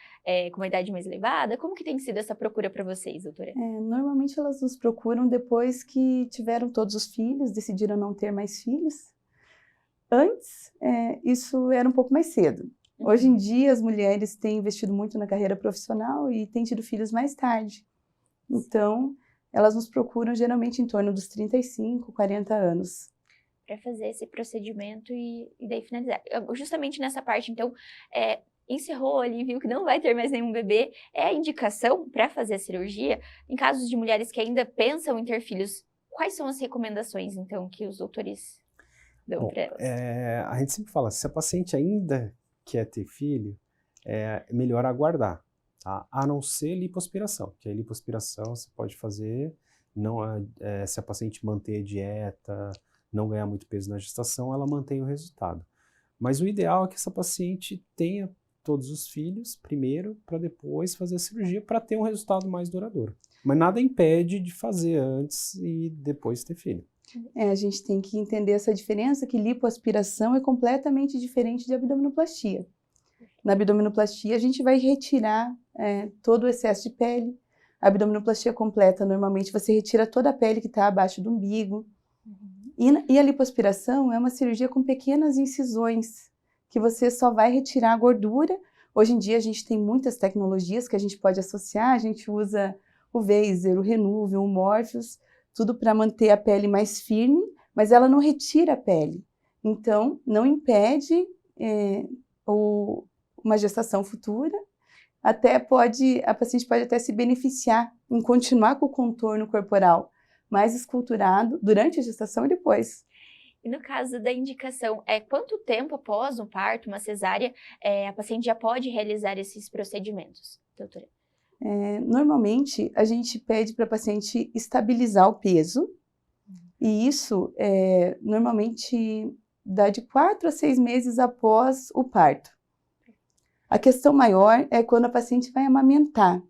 Speaker 1: com uma idade mais elevada? Como que tem sido essa procura para vocês, doutora?
Speaker 7: Normalmente elas nos procuram depois que tiveram todos os filhos, decidiram não ter mais filhos. Antes, isso era um pouco mais cedo. Hoje em dia, as mulheres têm investido muito na carreira profissional e têm tido filhos mais tarde. Então, elas nos procuram geralmente em torno dos 35, 40 anos.
Speaker 1: Para fazer esse procedimento e daí finalizar. Justamente nessa parte, então, encerrou ali, viu que não vai ter mais nenhum bebê, é a indicação para fazer a cirurgia? Em casos de mulheres que ainda pensam em ter filhos, quais são as recomendações, então, que os doutores dão para elas?
Speaker 8: A gente sempre fala, se a paciente ainda quer ter filho, é melhor aguardar. Tá? A não ser lipoaspiração, que a lipoaspiração você pode fazer, se a paciente manter a dieta, não ganhar muito peso na gestação, ela mantém o resultado. Mas o ideal é que essa paciente tenha todos os filhos primeiro, para depois fazer a cirurgia, para ter um resultado mais duradouro. Mas nada impede de fazer antes e depois ter filho.
Speaker 7: A gente tem que entender essa diferença, que lipoaspiração é completamente diferente de abdominoplastia. Na abdominoplastia, a gente vai retirar todo o excesso de pele. A abdominoplastia completa, normalmente, você retira toda a pele que está abaixo do umbigo. E a lipoaspiração é uma cirurgia com pequenas incisões, que você só vai retirar a gordura. Hoje em dia, a gente tem muitas tecnologias que a gente pode associar. A gente usa o Vaser, o Renuvium, o Morpheus, tudo para manter a pele mais firme, mas ela não retira a pele. Então, não impede uma gestação futura. A paciente pode até se beneficiar em continuar com o contorno corporal mais esculturado durante a gestação e depois.
Speaker 1: E no caso da indicação, quanto tempo após um parto, uma cesárea, a paciente já pode realizar esses procedimentos, doutora?
Speaker 7: Normalmente, a gente pede para a paciente estabilizar o peso, e isso normalmente dá de 4 a 6 meses após o parto. A questão maior é quando a paciente vai amamentar.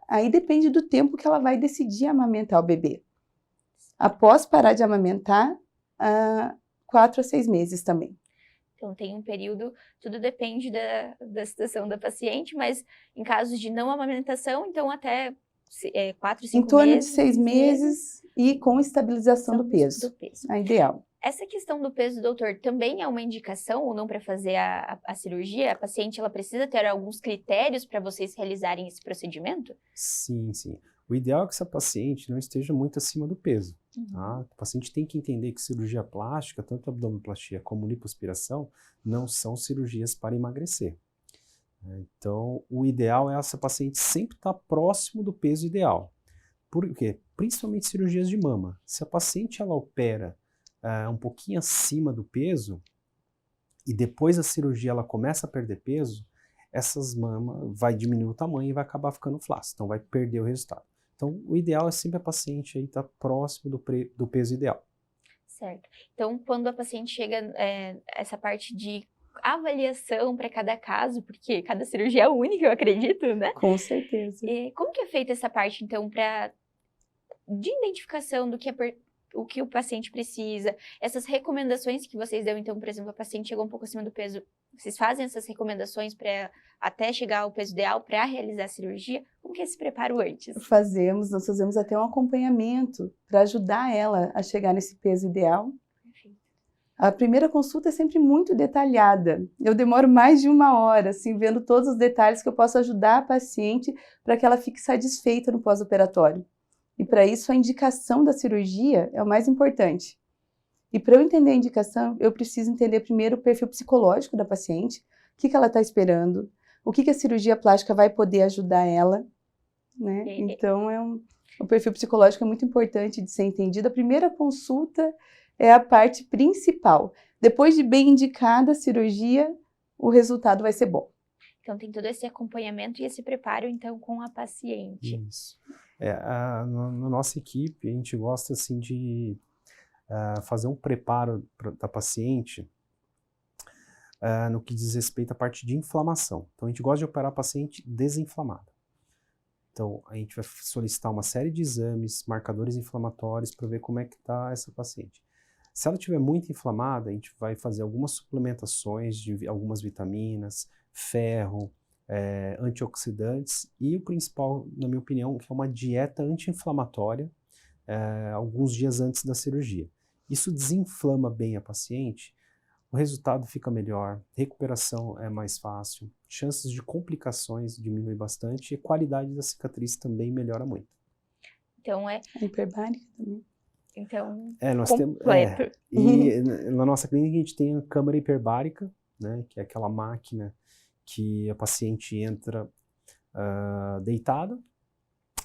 Speaker 7: Aí depende do tempo que ela vai decidir amamentar o bebê. Após parar de amamentar, 4 a 6 meses também.
Speaker 1: Então, tem um período, tudo depende da situação da paciente, mas em casos de não amamentação, então até 4, 5 meses.
Speaker 7: Em torno de 6 meses e com estabilização do peso. É ideal.
Speaker 1: Essa questão do peso, doutor, também é uma indicação ou não para fazer a cirurgia? A paciente ela precisa ter alguns critérios para vocês realizarem esse procedimento?
Speaker 8: Sim, sim. O ideal é que essa paciente não esteja muito acima do peso. Tá? O paciente tem que entender que cirurgia plástica, tanto abdominoplastia como lipoaspiração, não são cirurgias para emagrecer. Então, o ideal é essa paciente sempre estar próximo do peso ideal. Por quê? Principalmente cirurgias de mama. Se a paciente ela opera um pouquinho acima do peso e depois da cirurgia ela começa a perder peso, essas mamas vai diminuir o tamanho e vai acabar ficando flácida, então vai perder o resultado. Então, o ideal é sempre a paciente aí estar próximo do peso ideal.
Speaker 1: Certo. Então, quando a paciente chega essa parte de avaliação para cada caso, porque cada cirurgia é única, eu acredito, né?
Speaker 7: Com certeza.
Speaker 1: E como que é feita essa parte, então, de identificação do que o que o paciente precisa, essas recomendações que vocês dão, então, por exemplo, a paciente chegou um pouco acima do peso, vocês fazem essas recomendações para até chegar ao peso ideal para realizar a cirurgia? Como que é esse preparo antes?
Speaker 7: Nós fazemos até um acompanhamento para ajudar ela a chegar nesse peso ideal.
Speaker 1: Perfeito.
Speaker 7: A primeira consulta é sempre muito detalhada. Eu demoro mais de 1 hora, assim, vendo todos os detalhes que eu posso ajudar a paciente para que ela fique satisfeita no pós-operatório. E para isso a indicação da cirurgia é o mais importante. E para eu entender a indicação, eu preciso entender primeiro o perfil psicológico da paciente, o que ela está esperando, o que a cirurgia plástica vai poder ajudar ela, né? Então o perfil psicológico é muito importante de ser entendido. A primeira consulta é a parte principal. Depois de bem indicada a cirurgia, o resultado vai ser bom.
Speaker 1: Então tem todo esse acompanhamento e esse preparo, então, com a paciente.
Speaker 8: Isso. Na nossa equipe, a gente gosta assim de fazer um preparo da paciente no que diz respeito à parte de inflamação. Então, a gente gosta de operar a paciente desinflamada. Então, a gente vai solicitar uma série de exames, marcadores inflamatórios para ver como é que está essa paciente. Se ela estiver muito inflamada, a gente vai fazer algumas suplementações de algumas vitaminas, ferro, antioxidantes e o principal, na minha opinião, que é uma dieta anti-inflamatória alguns dias antes da cirurgia. Isso desinflama bem a paciente, o resultado fica melhor, recuperação é mais fácil, chances de complicações diminuem bastante e a qualidade da cicatriz também melhora muito.
Speaker 1: Então
Speaker 7: A hiperbárica também.
Speaker 1: Então,
Speaker 8: nós
Speaker 1: completo.
Speaker 8: E na nossa clínica a gente tem a câmara hiperbárica, né, que é aquela máquina que a paciente entra deitada,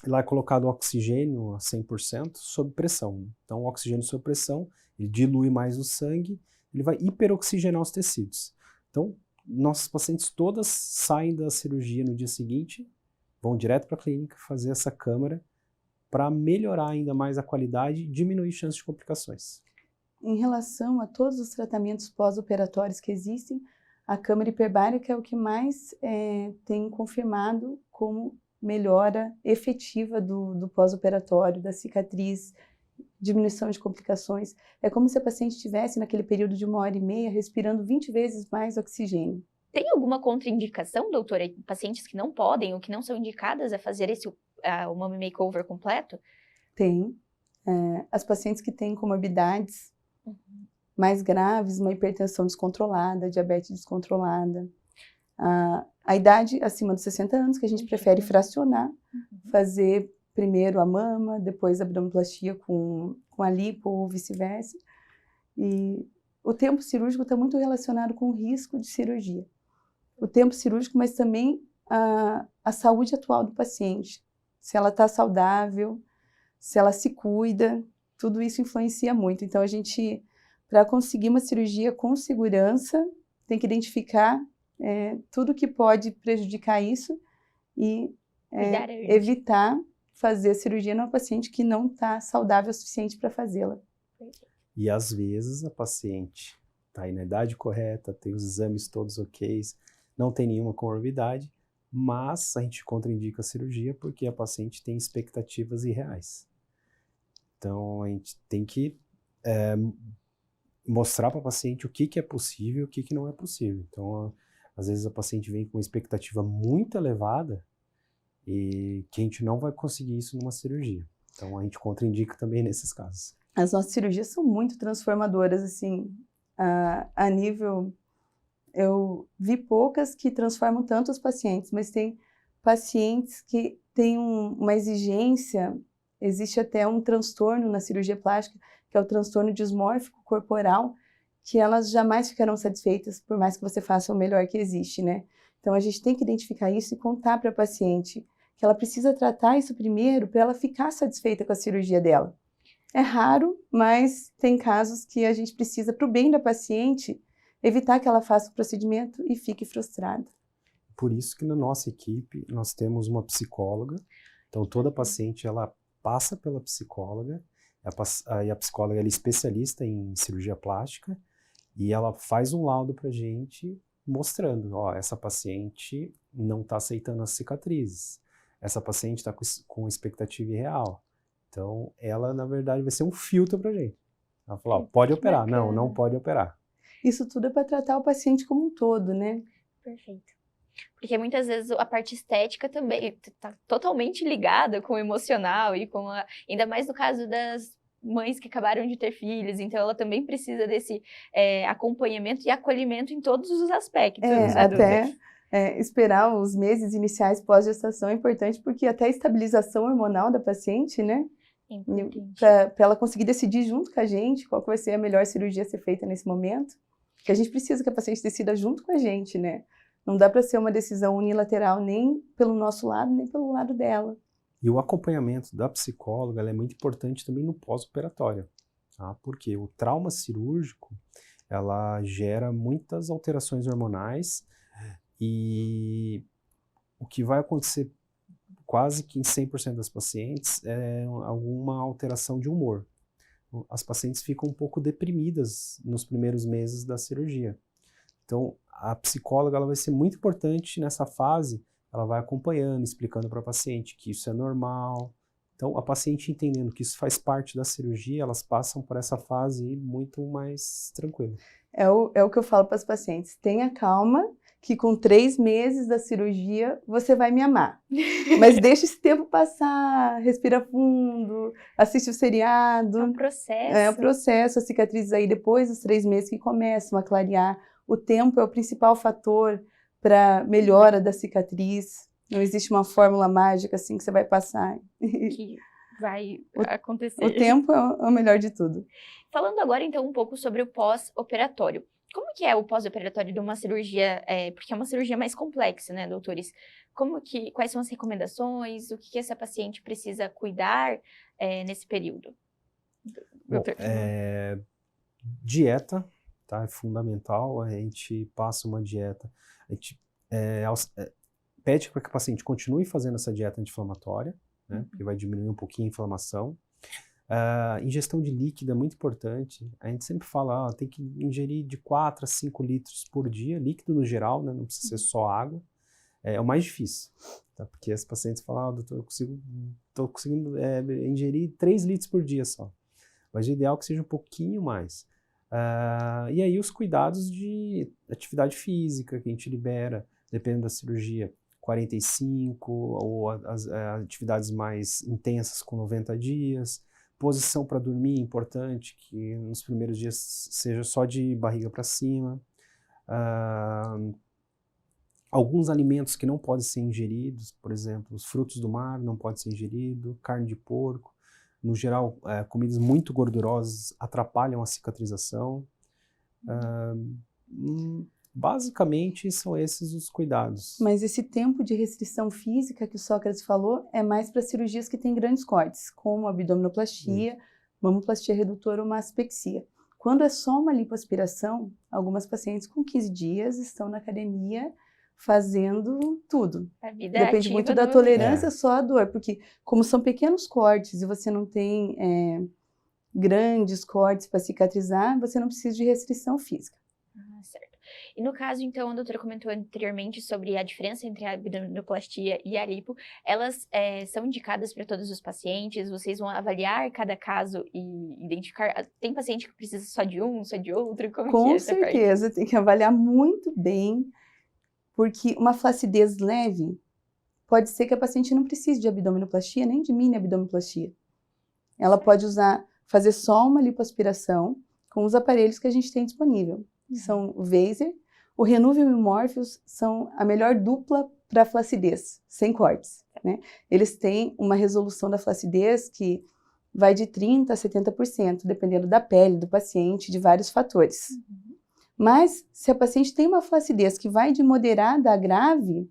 Speaker 8: e lá é colocado oxigênio a 100% sob pressão. Então, o oxigênio sob pressão, ele dilui mais o sangue, ele vai hiperoxigenar os tecidos. Então, nossas pacientes todas saem da cirurgia no dia seguinte, vão direto para a clínica fazer essa câmara para melhorar ainda mais a qualidade e diminuir chances de complicações.
Speaker 7: em relação a todos os tratamentos pós-operatórios que existem, a câmara hiperbárica é o que mais tem confirmado como melhora efetiva do pós-operatório, da cicatriz, diminuição de complicações. É como se a paciente estivesse naquele período de 1h30 respirando 20 vezes mais oxigênio.
Speaker 1: Tem alguma contraindicação, doutora? Pacientes que não podem ou que não são indicadas a fazer o Mummy Makeover completo?
Speaker 7: Tem. As pacientes que têm comorbidades mais graves, uma hipertensão descontrolada, diabetes descontrolada. A idade acima dos 60 anos, que a gente prefere fracionar, fazer primeiro a mama, depois a abdominoplastia com a lipo ou vice-versa. E o tempo cirúrgico está muito relacionado com o risco de cirurgia. O tempo cirúrgico, mas também a saúde atual do paciente. Se ela está saudável, se ela se cuida, tudo isso influencia muito. Então, a gente, para conseguir uma cirurgia com segurança, tem que identificar tudo que pode prejudicar isso e evitar fazer a cirurgia numa paciente que não está saudável o suficiente para fazê-la.
Speaker 8: E às vezes a paciente está aí na idade correta, tem os exames todos ok, não tem nenhuma comorbidade, mas a gente contraindica a cirurgia porque a paciente tem expectativas irreais. Então a gente tem que mostrar para a paciente o que é possível e o que não é possível. Então, às vezes a paciente vem com uma expectativa muito elevada e que a gente não vai conseguir isso numa cirurgia. Então a gente contraindica também nesses casos.
Speaker 7: As nossas cirurgias são muito transformadoras, assim, a nível... Eu vi poucas que transformam tanto os pacientes, mas tem pacientes que têm uma exigência, existe até um transtorno na cirurgia plástica, que é o transtorno dismórfico corporal, que elas jamais ficarão satisfeitas, por mais que você faça o melhor que existe, né? Então a gente tem que identificar isso e contar para a paciente que ela precisa tratar isso primeiro para ela ficar satisfeita com a cirurgia dela. É raro, mas tem casos que a gente precisa, para o bem da paciente, evitar que ela faça o procedimento e fique frustrada.
Speaker 8: Por isso que na nossa equipe nós temos uma psicóloga. Então toda paciente ela passa pela psicóloga, e a psicóloga ela é especialista em cirurgia plástica e ela faz um laudo para a gente mostrando, ó, essa paciente não está aceitando as cicatrizes, essa paciente está com expectativa irreal. Então ela na verdade vai ser um filtro para a gente. Ela fala, ó, pode operar, não pode operar.
Speaker 7: Isso tudo é para tratar o paciente como um todo, né?
Speaker 1: Perfeito. Porque muitas vezes a parte estética também está totalmente ligada com o emocional e com ainda mais no caso das mães que acabaram de ter filhos, então ela também precisa desse acompanhamento e acolhimento em todos os aspectos.
Speaker 7: Até esperar os meses iniciais pós-gestação é importante, porque até a estabilização hormonal da paciente, né? Para ela conseguir decidir junto com a gente qual que vai ser a melhor cirurgia a ser feita nesse momento, que a gente precisa que a paciente decida junto com a gente, né? Não dá para ser uma decisão unilateral nem pelo nosso lado, nem pelo lado dela.
Speaker 8: E o acompanhamento da psicóloga ela é muito importante também no pós-operatório, tá? Porque o trauma cirúrgico, ela gera muitas alterações hormonais e o que vai acontecer quase que em 100% das pacientes é alguma alteração de humor. As pacientes ficam um pouco deprimidas nos primeiros meses da cirurgia. Então, a psicóloga ela vai ser muito importante nessa fase, ela vai acompanhando, explicando para a paciente que isso é normal. Então, a paciente entendendo que isso faz parte da cirurgia, elas passam por essa fase muito mais tranquila.
Speaker 7: É o que eu falo para as pacientes, tenha calma, que com 3 meses da cirurgia você vai me amar. Mas deixa esse tempo passar, respira fundo, assiste o seriado.
Speaker 1: É um processo.
Speaker 7: É um processo, as cicatrizes aí depois dos 3 meses que começam a clarear. O tempo é o principal fator para melhora da cicatriz. Não existe uma fórmula mágica assim que você vai passar.
Speaker 1: Que vai acontecer.
Speaker 7: O tempo é o melhor de tudo.
Speaker 1: Falando agora então um pouco sobre o pós-operatório. Como que é o pós-operatório de uma cirurgia, porque é uma cirurgia mais complexa, né, doutores? Quais são as recomendações, o que essa paciente precisa cuidar nesse período?
Speaker 8: Bom, dieta, tá, é fundamental, a gente passa uma dieta, a gente pede para que a paciente continue fazendo essa dieta anti-inflamatória, né, porque vai diminuir um pouquinho a inflamação. Ingestão de líquido é muito importante. A gente sempre fala, tem que ingerir de 4 a 5 litros por dia, líquido no geral, né? Não precisa ser só água. É o mais difícil, tá? Porque as pacientes falam, doutor, eu tô conseguindo ingerir 3 litros por dia só. Mas o ideal é que seja um pouquinho mais. E aí os cuidados de atividade física que a gente libera, dependendo da cirurgia, 45, ou as atividades mais intensas com 90 dias. Posição para dormir, importante, que nos primeiros dias seja só de barriga para cima. Alguns alimentos que não podem ser ingeridos, por exemplo, os frutos do mar não podem ser ingeridos, carne de porco. No geral, comidas muito gordurosas atrapalham a cicatrização. Basicamente, são esses os cuidados.
Speaker 7: Mas esse tempo de restrição física que o Sócrates falou é mais para cirurgias que têm grandes cortes, como abdominoplastia, mamoplastia redutora ou mastopexia. Quando é só uma lipoaspiração, algumas pacientes com 15 dias estão na academia fazendo tudo.
Speaker 1: A vida
Speaker 7: Depende muito da tolerância só à dor, porque como são pequenos cortes e você não tem grandes cortes para cicatrizar, você não precisa de restrição física.
Speaker 1: Certo. E no caso, então, a doutora comentou anteriormente sobre a diferença entre a abdominoplastia e a lipo. Elas são indicadas para todos os pacientes? Vocês vão avaliar cada caso e identificar? Tem paciente que precisa só de um, só de outro? Como
Speaker 7: Com
Speaker 1: que é essa
Speaker 7: certeza,
Speaker 1: parte?
Speaker 7: tem que avaliar muito bem, porque uma flacidez leve pode ser que a paciente não precise de abdominoplastia, nem de mini abdominoplastia. Ela pode fazer só uma lipoaspiração com os aparelhos que a gente tem disponível. São o Vaser, o Renuvium e o Morpheus são a melhor dupla para flacidez, sem cortes, né? Eles têm uma resolução da flacidez que vai de 30% a 70%, dependendo da pele do paciente, de vários fatores. Mas, se a paciente tem uma flacidez que vai de moderada a grave,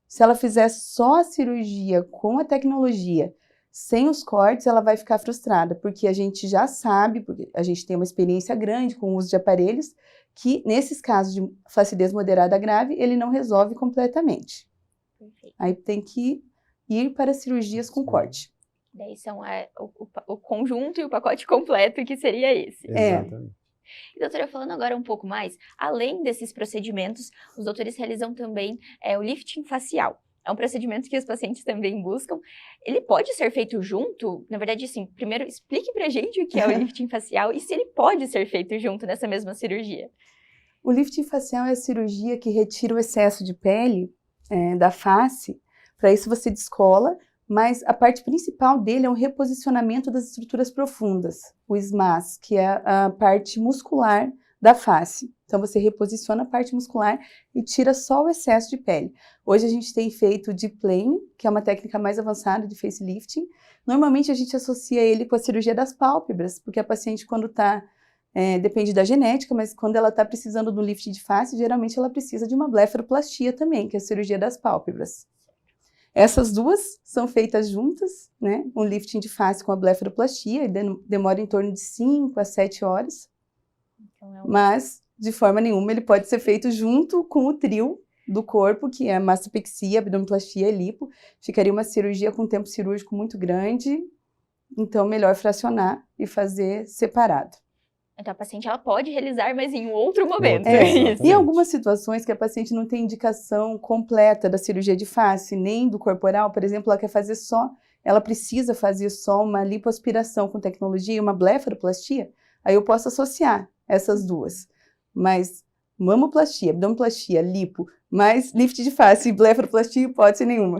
Speaker 7: se ela fizer só a cirurgia com a tecnologia, sem os cortes, ela vai ficar frustrada, porque a gente já sabe, porque a gente tem uma experiência grande com o uso de aparelhos, que nesses casos de flacidez moderada a grave, ele não resolve completamente.
Speaker 1: Perfeito.
Speaker 7: Aí tem que ir para cirurgias com corte.
Speaker 1: Daí são o conjunto e o pacote completo, que seria esse.
Speaker 8: Exatamente.
Speaker 1: E, doutora, falando agora um pouco mais, além desses procedimentos, os doutores realizam também o lifting facial. É um procedimento que os pacientes também buscam. Ele pode ser feito junto? Na verdade, assim, primeiro explique pra gente o que é o lifting facial e se ele pode ser feito junto nessa mesma cirurgia.
Speaker 7: O lifting facial é a cirurgia que retira o excesso de pele da face. Para isso você descola, mas a parte principal dele é um reposicionamento das estruturas profundas, o SMAS, que é a parte muscular da face. Então você reposiciona a parte muscular e tira só o excesso de pele. Hoje a gente tem feito deep plane, que é uma técnica mais avançada de facelifting. Normalmente a gente associa ele com a cirurgia das pálpebras, porque a paciente quando está, depende da genética, mas quando ela está precisando do lifting de face, geralmente ela precisa de uma blefaroplastia também, que é a cirurgia das pálpebras. Essas duas são feitas juntas, né? Um lifting de face com a blefaroplastia, e demora em torno de 5 a 7 horas. Então mas, de forma nenhuma, ele pode ser feito junto com o trio do corpo, que é mastopexia, abdominoplastia e lipo. Ficaria uma cirurgia com tempo cirúrgico muito grande, então melhor fracionar e fazer separado.
Speaker 1: Então a paciente ela pode realizar, mas em outro momento.
Speaker 7: Em algumas situações que a paciente não tem indicação completa da cirurgia de face, nem do corporal, por exemplo, ela quer fazer ela precisa fazer só uma lipoaspiração com tecnologia e uma blefaroplastia, aí eu posso associar essas duas. Mas mamoplastia, abdominoplastia, lipo, mais lift de face e blefaroplastia, hipótese nenhuma.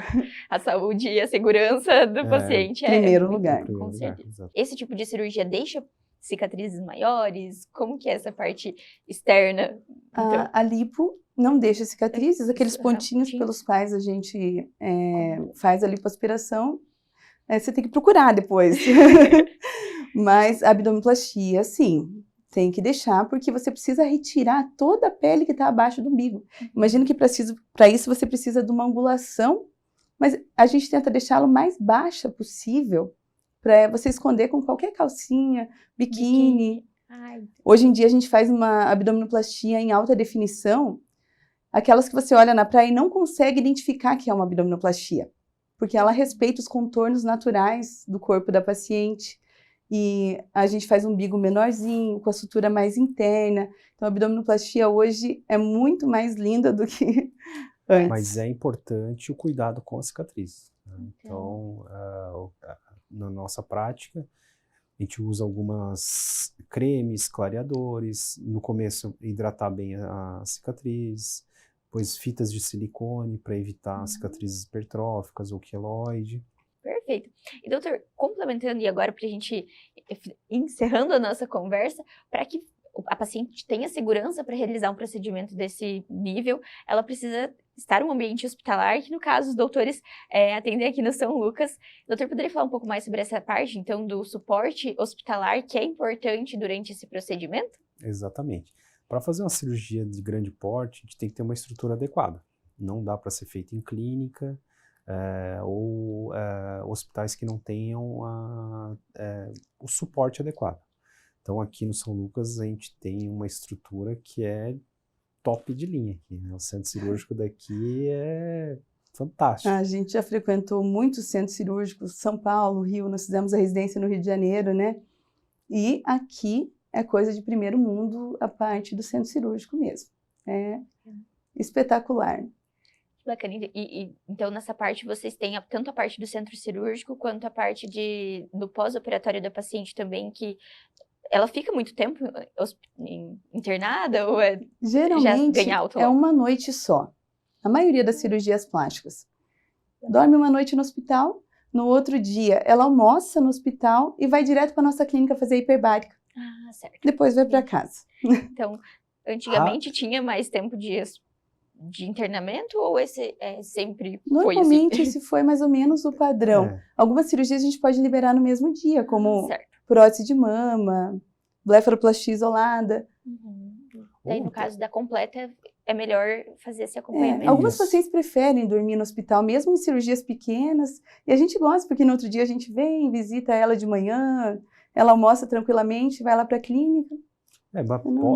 Speaker 1: A saúde e a segurança do paciente
Speaker 7: primeiro lugar.
Speaker 1: Com certeza. Esse tipo de cirurgia deixa cicatrizes maiores? Como que é essa parte externa? Então...
Speaker 7: A lipo não deixa cicatrizes, aqueles pontinhos pelos quais a gente faz a lipoaspiração, você tem que procurar depois. Mas a abdominoplastia, sim, tem que deixar, porque você precisa retirar toda a pele que está abaixo do umbigo. Imagina que para isso você precisa de uma angulação, mas a gente tenta deixá-la o mais baixa possível, para você esconder com qualquer calcinha, biquíni. Hoje em dia a gente faz uma abdominoplastia em alta definição, aquelas que você olha na praia e não consegue identificar que é uma abdominoplastia, porque ela respeita os contornos naturais do corpo da paciente. e a gente faz um umbigo menorzinho, com a sutura mais interna. Então, a abdominoplastia hoje é muito mais linda do que antes.
Speaker 8: Mas é importante o cuidado com a cicatriz, né? Então, na nossa prática, a gente usa algumas cremes, clareadores, no começo hidratar bem a cicatriz, depois fitas de silicone para evitar cicatrizes hipertróficas ou queloide.
Speaker 1: Perfeito. E, doutor, complementando e agora para a gente encerrando a nossa conversa, para que a paciente tenha segurança para realizar um procedimento desse nível, ela precisa estar em um ambiente hospitalar, que no caso os doutores atendem aqui no São Lucas. Doutor, poderia falar um pouco mais sobre essa parte, então, do suporte hospitalar, que é importante durante esse procedimento?
Speaker 8: Exatamente. Para fazer uma cirurgia de grande porte, a gente tem que ter uma estrutura adequada. Não dá para ser feito em clínica, ou hospitais que não tenham o suporte adequado. Então, aqui no São Lucas, a gente tem uma estrutura que é top de linha aqui, né? O centro cirúrgico daqui é fantástico.
Speaker 7: A gente já frequentou muitos centros cirúrgicos, São Paulo, Rio, nós fizemos a residência no Rio de Janeiro, né? E aqui é coisa de primeiro mundo a parte do centro cirúrgico mesmo. É espetacular.
Speaker 1: Bacana. Então, nessa parte, vocês têm tanto a parte do centro cirúrgico, quanto a parte do pós-operatório da paciente também, que ela fica muito tempo internada ou
Speaker 7: Geralmente
Speaker 1: já ganha alta?
Speaker 7: É uma noite só. A maioria das cirurgias plásticas. Dorme uma noite no hospital, no outro dia ela almoça no hospital e vai direto para nossa clínica fazer hiperbárica.
Speaker 1: Ah, certo.
Speaker 7: Depois vai para casa.
Speaker 1: Então, antigamente tinha mais tempo de internamento ou esse sempre foi assim?
Speaker 7: Normalmente esse foi mais ou menos o padrão. Algumas cirurgias a gente pode liberar no mesmo dia, como prótese de mama, blefaroplastia isolada.
Speaker 1: Daí, no caso da completa, é melhor fazer esse acompanhamento.
Speaker 7: Algumas pacientes preferem dormir no hospital, mesmo em cirurgias pequenas, e a gente gosta, porque no outro dia a gente vem, visita ela de manhã, ela almoça tranquilamente, vai lá para a clínica.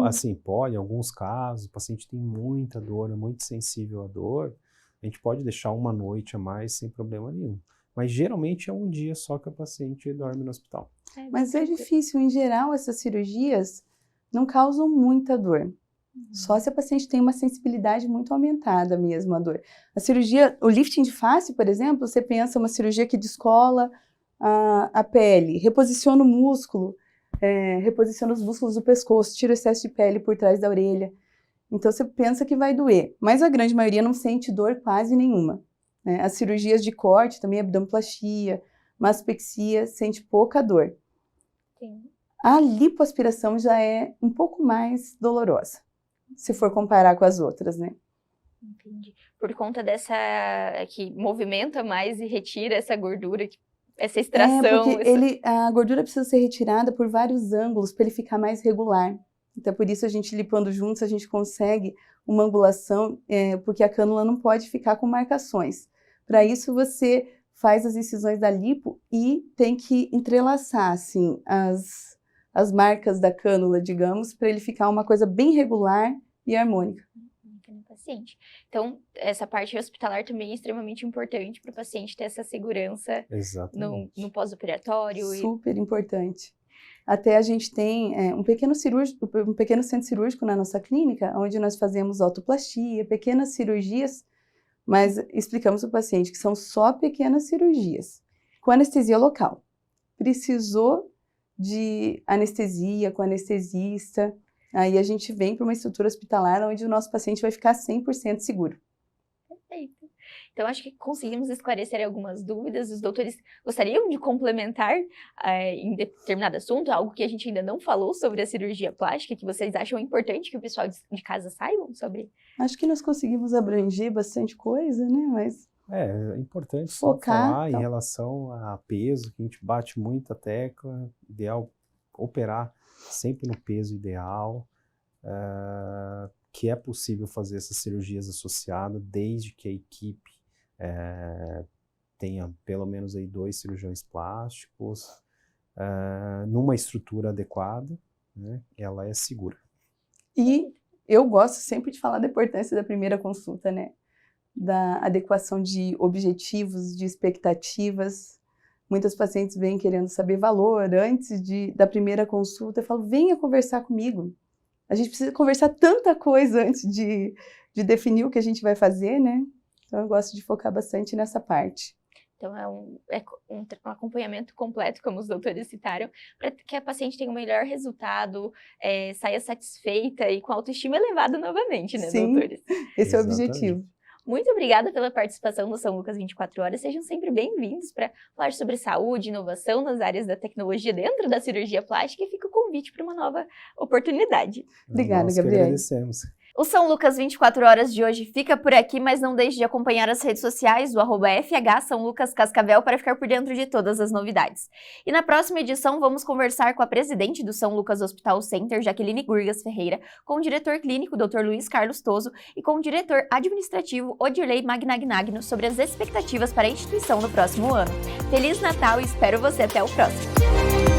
Speaker 8: Assim, pode, em alguns casos, o paciente tem muita dor, é muito sensível à dor, a gente pode deixar uma noite a mais sem problema nenhum. Mas geralmente é um dia só que a paciente dorme no hospital.
Speaker 7: Mas é difícil, em geral, essas cirurgias não causam muita dor. Só se a paciente tem uma sensibilidade muito aumentada mesmo à dor. A cirurgia, o lifting de face, por exemplo, você pensa uma cirurgia que descola a pele, reposiciona o músculo, reposiciona os músculos do pescoço, tira o excesso de pele por trás da orelha. Então você pensa que vai doer, mas a grande maioria não sente dor quase nenhuma. Né? As cirurgias de corte, também abdominoplastia, mastopexia, sente pouca dor.
Speaker 1: Sim.
Speaker 7: A lipoaspiração já é um pouco mais dolorosa, se for comparar com as outras, né?
Speaker 1: Entendi. Por conta dessa que movimenta mais e retira essa gordura, essa extração.
Speaker 7: Porque a gordura precisa ser retirada por vários ângulos para ele ficar mais regular. Então, por isso a gente lipando juntos, a gente consegue uma angulação, porque a cânula não pode ficar com marcações. Para isso, você faz as incisões da lipo e tem que entrelaçar, assim, as marcas da cânula, digamos, para ele ficar uma coisa bem regular e harmônica.
Speaker 1: Paciente. Então, essa parte hospitalar também é extremamente importante para o paciente ter essa segurança no pós-operatório.
Speaker 7: Super importante. Até a gente tem um pequeno centro cirúrgico na nossa clínica, onde nós fazemos autoplastia, pequenas cirurgias, mas explicamos para o paciente que são só pequenas cirurgias, com anestesia local. Precisou de anestesia, com anestesista, aí a gente vem para uma estrutura hospitalar onde o nosso paciente vai ficar 100% seguro.
Speaker 1: Perfeito. Então, acho que conseguimos esclarecer algumas dúvidas. Os doutores gostariam de complementar em determinado assunto, algo que a gente ainda não falou sobre a cirurgia plástica, que vocês acham importante que o pessoal de casa saibam sobre?
Speaker 7: Acho que nós conseguimos abranger bastante coisa, né? Mas
Speaker 8: é importante
Speaker 7: focar,
Speaker 8: falar em relação a peso, que a gente bate muito a tecla, ideal operar sempre no peso ideal, que é possível fazer essas cirurgias associadas desde que a equipe tenha pelo menos aí 2 cirurgiões plásticos, numa estrutura adequada, né? Ela é segura.
Speaker 7: E eu gosto sempre de falar da importância da primeira consulta, né? Da adequação de objetivos, de expectativas. Muitas pacientes vêm querendo saber valor. Antes da primeira consulta, eu falo, venha conversar comigo. A gente precisa conversar tanta coisa antes de definir o que a gente vai fazer, né? Então, eu gosto de focar bastante nessa parte.
Speaker 1: Então, é um acompanhamento completo, como os doutores citaram, para que a paciente tenha um melhor resultado, saia satisfeita e com autoestima elevada novamente, né,
Speaker 7: Sim,
Speaker 1: doutores?
Speaker 7: Esse é o
Speaker 8: Exatamente.
Speaker 7: objetivo.
Speaker 1: Muito obrigada pela participação no São Lucas 24 Horas. Sejam sempre bem-vindos para falar sobre saúde, inovação nas áreas da tecnologia dentro da cirurgia plástica, e fica o convite para uma nova oportunidade.
Speaker 7: Obrigada,
Speaker 8: Nós que
Speaker 7: Gabriele.
Speaker 8: agradecemos.
Speaker 1: O São Lucas 24 Horas de hoje fica por aqui, mas não deixe de acompanhar as redes sociais do @FH São Lucas Cascavel para ficar por dentro de todas as novidades. E na próxima edição vamos conversar com a presidente do São Lucas Hospital Center, Jaqueline Gurgas Ferreira, com o diretor clínico, Dr. Luiz Carlos Toso, e com o diretor administrativo, Odirley Magnagnagno, sobre as expectativas para a instituição no próximo ano. Feliz Natal e espero você até o próximo!